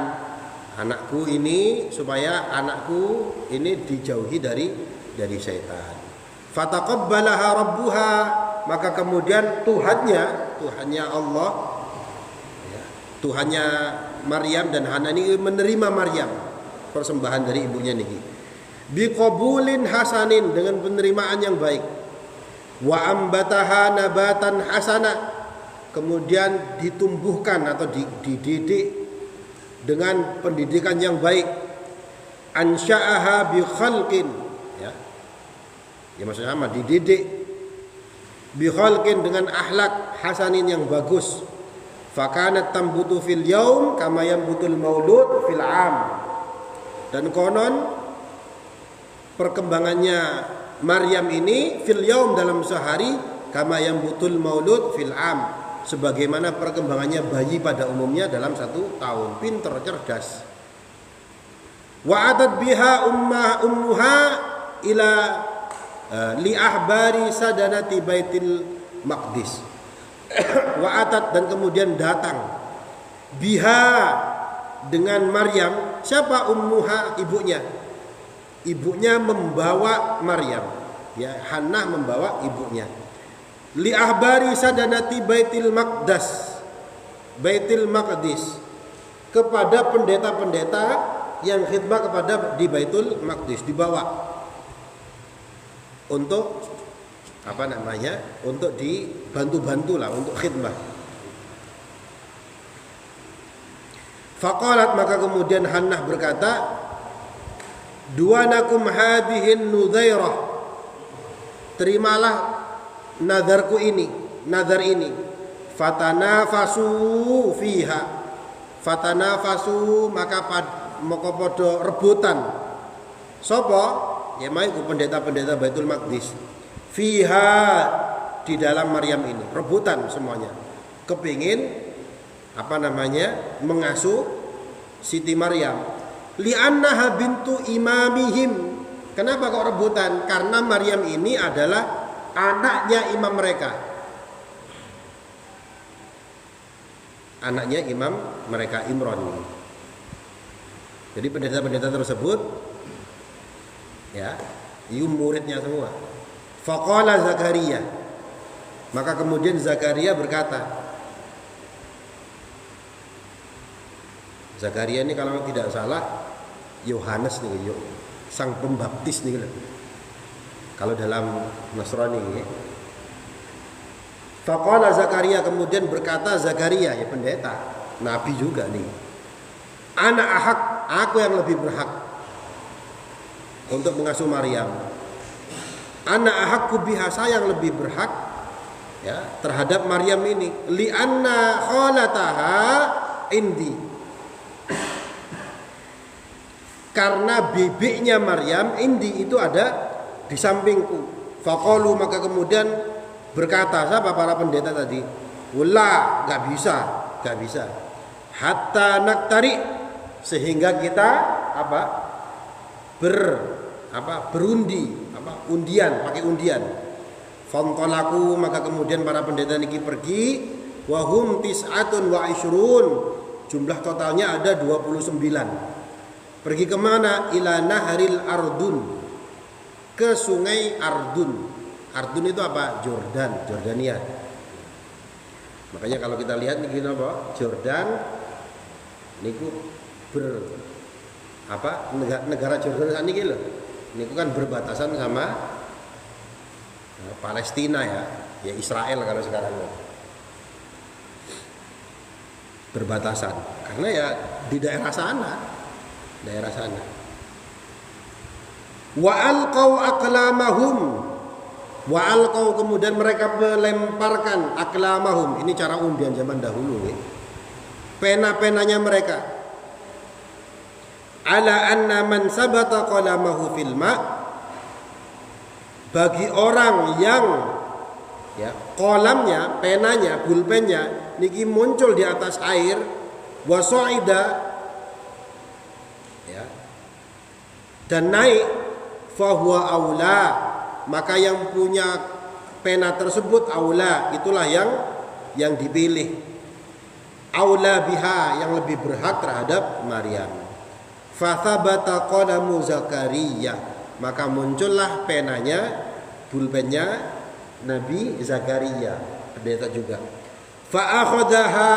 anakku ini supaya anakku ini dijauhi dari syaitan. Fataqabbalaha rabbuha, maka kemudian Tuhannya Allah, ya, Tuhannya Maryam dan Hannah ini menerima Maryam, persembahan dari ibunya niki. Biqabulin hasanin, dengan penerimaan yang baik. Wa ambataha nabatan hasana, kemudian ditumbuhkan atau dididik dengan pendidikan yang baik. Ansha'aha bi khalqin, ya maksudnya sama, dididik bi khalqin, dengan akhlak hasanin yang bagus. Fakanat tambutu fil yaum kama yambutul maulud fil am, dan konon perkembangannya Maryam ini fil yaum, dalam sehari, kama yambutul maulud fil am, sebagaimana perkembangannya bayi pada umumnya dalam 1 tahun. Pinter, cerdas. Wa atat biha ummuha ila li ahbari sadanati Baitul Maqdis. Wa atat, dan kemudian datang, biha dengan Maryam. Siapa ummuha? Ibunya membawa Maryam, ya, Hannah membawa ibunya. Li ahbari sadanati Baitul Maqdis, kepada pendeta-pendeta yang khidmah kepada di Baitul Maqdis, dibawa untuk untuk dibantu-bantu lah, untuk khidmah. Faqalat, maka kemudian Hannah berkata, duanakum hadhihin nudzairah, terimalah nazar ini. Fatanafasu fiha, maka moko podo rebutan. Sopo? Ya maiku pendeta-pendeta Baitul Maqdis. Fiha, di dalam Maryam ini, rebutan semuanya. Kepingin mengasuh Siti Maryam. Li'annaha bintu imamihim. Kenapa kok rebutan? Karena Maryam ini adalah anaknya imam mereka. Anaknya imam mereka, Imran. Jadi pendeta-pendeta tersebut, ya, muridnya semua. Faqala Zakaria, Maka kemudian Zakaria berkata, Zakaria ini kalau tidak salah Yohanes nih, sang pembaptis nih. Kalau dalam Nasrani ya. Faqala Zakaria, kemudian berkata Zakaria, ya pendeta, nabi juga nih. Ana ahak, aku yang lebih berhak untuk mengasuh Maryam. Ana ahakku biha, saya yang lebih berhak ya terhadap Maryam ini. Li anna khalataha indi, karena bibiknya Maryam indi itu ada di sampingku. Faqalu, maka kemudian berkata siapa para pendeta tadi? Wala, enggak bisa. Hatta naktari, sehingga kita berundi, undian, pakai undian. Fantalaku, maka kemudian para pendeta niki pergi. Wahum tis'atun wa ishrun, jumlah totalnya ada 29. Pergi kemana? Ila naharil Ardun, ke sungai Ardun. Ardun itu apa? Jordania. Makanya kalau kita lihat nih apa? Jordan niku negara Jordan saat ini loh. Niku kan berbatasan sama Palestina ya Israel kalau sekarang berbatasan. Karena ya di daerah sana. Wa alqau aqlamahum, wa alqau, kemudian mereka melemparkan aqlamahum. Ini cara undian zaman dahulu nih. Pena-penanya mereka. Ala anna man sabata qalamahu fil ma, bagi orang yang ya kolamnya, penanya, pulpennya niki muncul di atas air, wa sa'ida ya, dan naik, fahuwa aula, maka yang punya pena tersebut aula, itulah yang dipilih. Aula biha, yang lebih berhak terhadap Maryam. Fathabata qalamu Zakaria, maka muncullah penanya, pulpennya Nabi Zakaria, pendeta juga. Fa'akhadaha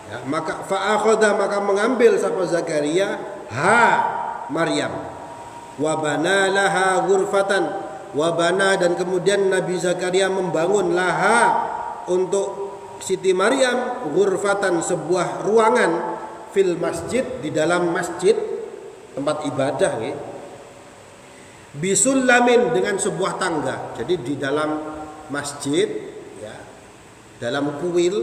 ya, maka mengambil sapa Zakaria Maryam. Wabana laha ghurfatan, wabana, dan kemudian Nabi Zakaria membangun laha untuk Siti Maryam ghurfatan, sebuah ruangan fil masjid, di dalam masjid tempat ibadah ya. Bisullamin, dengan sebuah tangga. Jadi di dalam masjid ya, dalam kuil,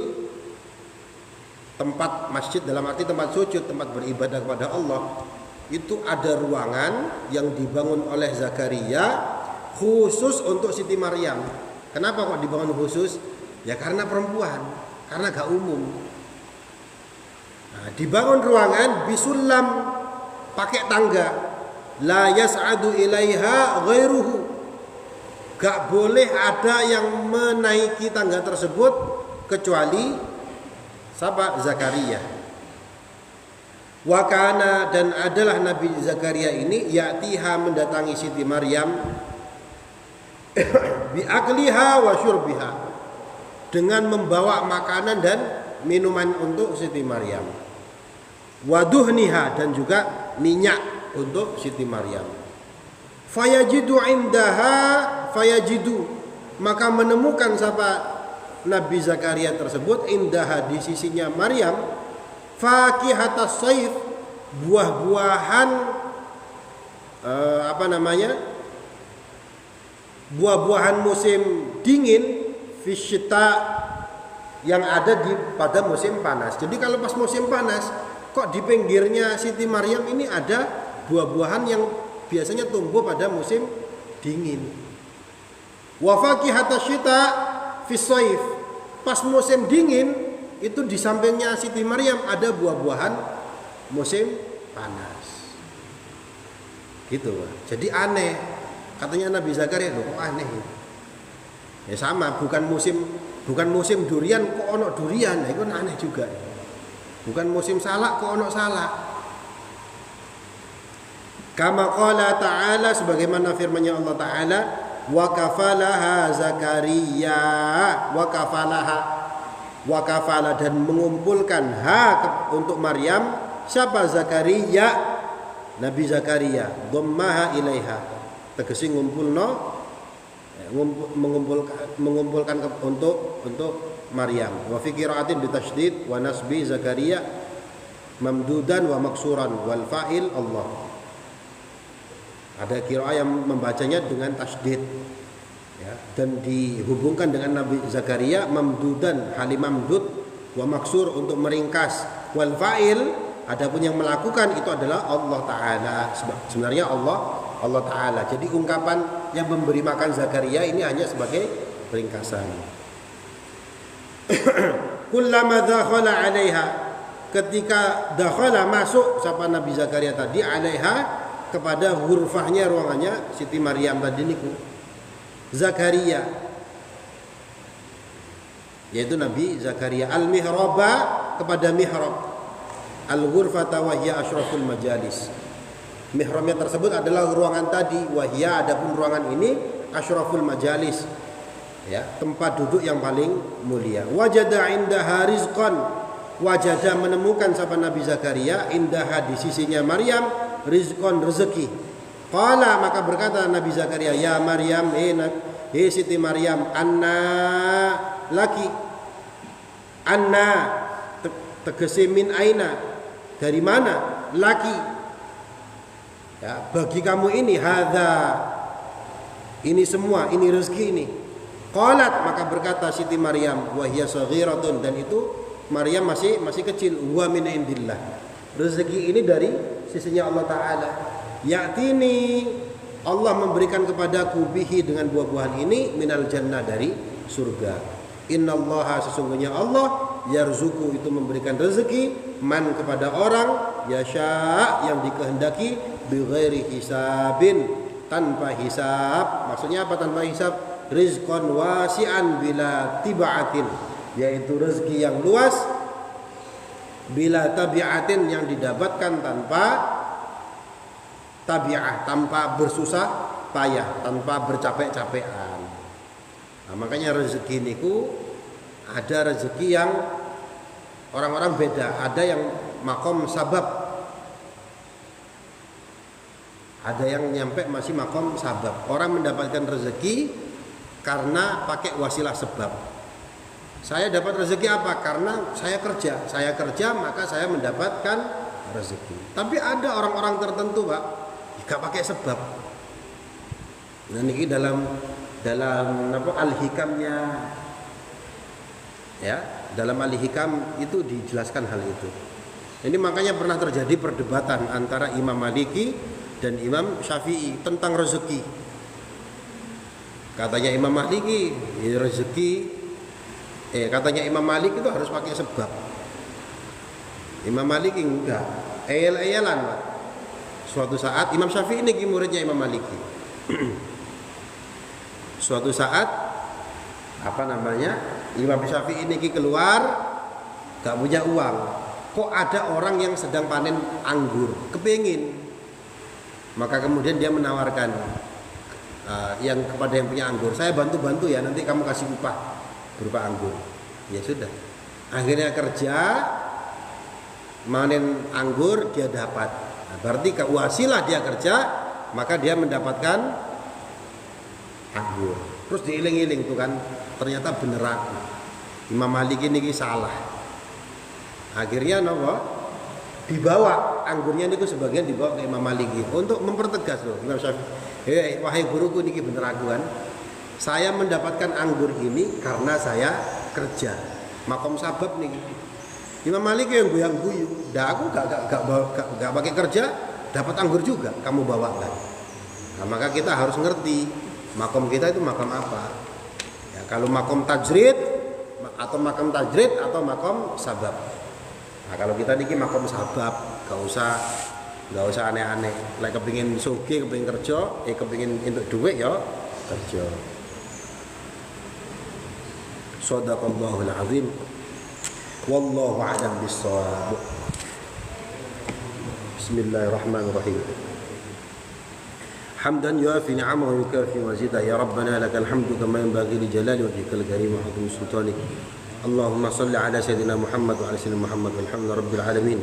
tempat masjid dalam arti tempat sujud, tempat beribadah kepada Allah, itu ada ruangan yang dibangun oleh Zakaria khusus untuk Siti Maryam. Kenapa kok dibangun khusus? Ya karena perempuan, karena gak umum. Nah, dibangun ruangan bisullam, pakai tangga. La yas'adu ilaiha ghairuhu, gak boleh ada yang menaiki tangga tersebut kecuali siapa? Zakaria. Wa kana, dan adalah Nabi Zakaria ini ya'tiha, mendatangi Siti Maryam bi akliha wa syurbiha, dengan membawa makanan dan minuman untuk Siti Maryam. Waduhniha, dan juga minyak untuk Siti Maryam. Fayajidu fayajidu, maka menemukan siapa Nabi Zakaria tersebut indaha, di sisinya Maryam, fakihatas saif, buah-buahan buah-buahan musim dingin, fisyita, yang ada pada musim panas. Jadi kalau pas musim panas, kok di pinggirnya Siti Maryam ini ada buah-buahan yang biasanya tumbuh pada musim dingin. Wa fakihatas syita fis saif, pas musim dingin itu di sampingnya Siti Maryam ada buah-buahan musim panas. Gitu. Jadi aneh. Katanya Nabi Zakaria, loh kok aneh gitu. Ya sama, bukan musim durian kok ono durian, nah, itu aneh juga. Bukan musim salak kok ono salak. Kama qala ta'ala, sebagaimana firman-Nya Allah Ta'ala, wa kafalaha Zakaria wa kafala dan mengumpulkan untuk Maryam siapa? Zakaria, Nabi Zakaria. Dhammaha ilaiha tegese mengumpulkan untuk Maryam. Wa fi qiraatin bi tasydid wa nasbi Zakaria mamdudan wa maksuran wal fa'il Allah. Ada qiraah yang membacanya dengan tasydid ya, dan dihubungkan dengan Nabi Zakaria mamdudan halim mamdud wa maksur untuk meringkas, wal fa'il adapun yang melakukan itu adalah Allah Ta'ala. Sebenarnya Allah Ta'ala. Jadi ungkapan yang memberi makan Zakaria ini hanya sebagai ringkasan. Kullama dakhala 'alaiha, ketika dakhala masuk siapa Nabi Zakaria tadi 'alaiha kepada hurfahnya ruangannya Siti Maryam tadi niku Zakaria, yaitu Nabi Zakaria al-mihraba kepada mihrab, al-ghurfata wa hiya asyraful majalis. Mihrabnya tersebut adalah ruangan tadi, wahya adapun ruangan ini asyraful majalis ya, tempat duduk yang paling mulia. Wajada indaha rizqan, wajada menemukan siapa Nabi Zakaria indaha di sisinya Maryam rizqan rezeki. Qala maka berkata Nabi Zakaria, ya Maryam, Siti Maryam, anna laki, anna tegese min aina, dari mana, laki ya, bagi kamu ini, hadza ini semua, ini rezeki ini. Qalat maka berkata Siti Maryam, wa hiya saghiratun, dan itu Maryam masih kecil, wa min indillah, rezeki ini dari sisinya Allah Ta'ala. Ya'tini, Allah memberikan kepadaku bihi dengan buah-buahan ini minal jannah, dari surga. Innallaha sesungguhnya Allah yarzuku itu memberikan rezeki man kepada orang yasha yang dikehendaki bighairi hisabin, tanpa hisab. Maksudnya apa tanpa hisab? Rizqan wasi'an bila tiba'atin, yaitu rezeki yang luas, bila tabi'atin yang didapatkan tanpa tabi'ah, tanpa bersusah payah, tanpa bercapek-capekan. Nah, makanya rezeki niku ada rezeki yang orang-orang beda. Ada yang makom sabab, ada yang nyampe masih makom sabab. Orang mendapatkan rezeki karena pakai wasilah sebab. Saya dapat rezeki apa? Karena saya kerja maka saya mendapatkan rezeki. Tapi ada orang-orang tertentu Pak, gak pakai sebab. Nah ini dalam apa al-hikamnya ya, dalam al-hikam itu dijelaskan hal itu. Ini makanya pernah terjadi perdebatan antara Imam Maliki dan Imam Syafi'i tentang rezeki. Katanya Imam Maliki rezeki katanya Imam Malik itu harus pakai sebab. Imam Malik enggak, eyel-eyelan Pak. Suatu saat Imam Syafi'i ini muridnya Imam Maliki. Suatu saat Imam Syafi'i ini keluar gak punya uang. Kok ada orang yang sedang panen anggur, kepingin. Maka kemudian dia menawarkan yang kepada yang punya anggur, saya bantu ya, nanti kamu kasih upah berupa anggur. Ya sudah, akhirnya kerja manen anggur, dia dapat. Nah, berarti wasilah dia kerja, maka dia mendapatkan anggur. Terus diiling-iling tuh kan, ternyata beneran Imam Malik ini salah. Akhirnya dibawa anggurnya itu sebagian dibawa ke Imam Malik untuk mempertegas loh Imam Syafi'i. Wahai guruku niki bener aku kan. Saya mendapatkan anggur ini karena saya kerja. Makom sabab nih. Imam Malik yang goyang-guyu. Dah aku gak pakai kerja, dapat anggur juga, kamu bawakan. Nah, maka kita harus ngerti makom kita itu makom apa. Ya, kalau makom tajrid atau makom sabab. Nah, kalau kita niki makom sabab, gak usah aneh-aneh. Lek kepengin sugih, kepengin kerja, kepengin entuk duit ya kerja. Shadaqallahul azim. Wallahu a'lam bissawab. Bismillahirrahmanirrahim. حمدا يوافي نعمه ويكافي مزيدا يا ربنا لك الحمد كما ينبغي لجلال وجهك الكريم وعظيم سلطانك. اللهم صل على سيدنا محمد وعلى سيدنا محمد والحمد لله رب العالمين.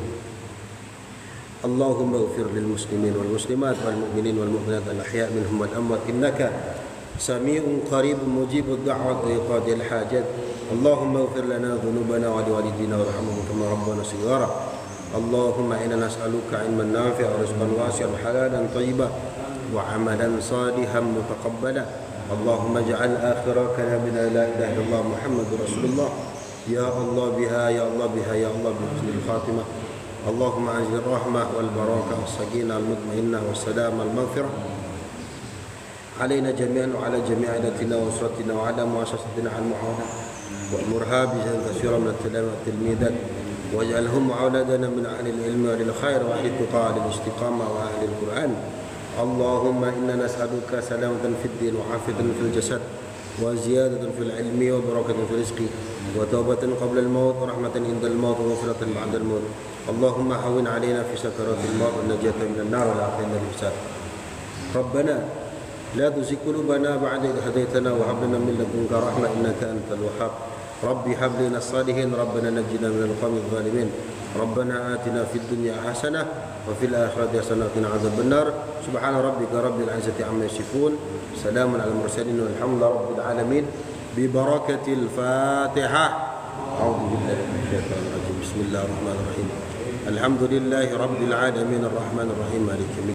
اللهم اغفر للمسلمين والمسلمات والمؤمنين والمؤمنات الأحياء منهم والأموات إنك سميع قريب مجيب الدعوة ويقاضي الحاجات. اللهم اغفر لنا ذنوبنا ولوالدينا وارحمهم كما ربنا صغارا. اللهم إنا نسألك علما نافعا ورزقا واسعا حلالا طيبا وعملا صالحا متقبلا. اللهم اجعل آخر كلامنا لا إله إلا الله محمد رسول الله. يا الله بها يا الله بها يا الله بحسن الخاتمة. اللهم أنزل الرحمة والبركة والسكينة المطمئنة والسلام المغفرة علينا جميعا وعلى جميع عائلتنا وأسرتنا وعلى مؤسستنا على المعاونة وأمرها بجهد كثيرا من التلاميذ والتلميذات واجعلهم أولادنا من أهل العلم وللخير وأهل التقى والاستقامة وأهل القرآن. اللهم إنا نسألك سلامة في الدين وعافية في الجسد وزيادة في العلم وبركة في الرزق وتوبة قبل الموت ورحمة عند الموت وغفرة بعد الموت. اللهم هون علينا في سكرات الموت والنجاة من النار والعافية من الحساب. ربنا لا تزغ قلوبنا بعد إذ هديتنا وهب لنا من لدنك رحمة إنك أنت الوهاب. ربي هب لنا الصالحين ربنا نجنا من القوم الظالمين. ربنا آتنا في الدنيا حسنة وفي الآخرة حسنة وقنا عذاب النار. سبحان ربك رب العزة عما يصفون سلام على المرسلين والحمد لله رب العالمين ببركة الفاتحة. أعوذ بالله من الشيطان الرجيم. بسم الله الرحمن الرحيم. الحمد لله رب العالمين الرحمن الرحيم مالك يوم الدين.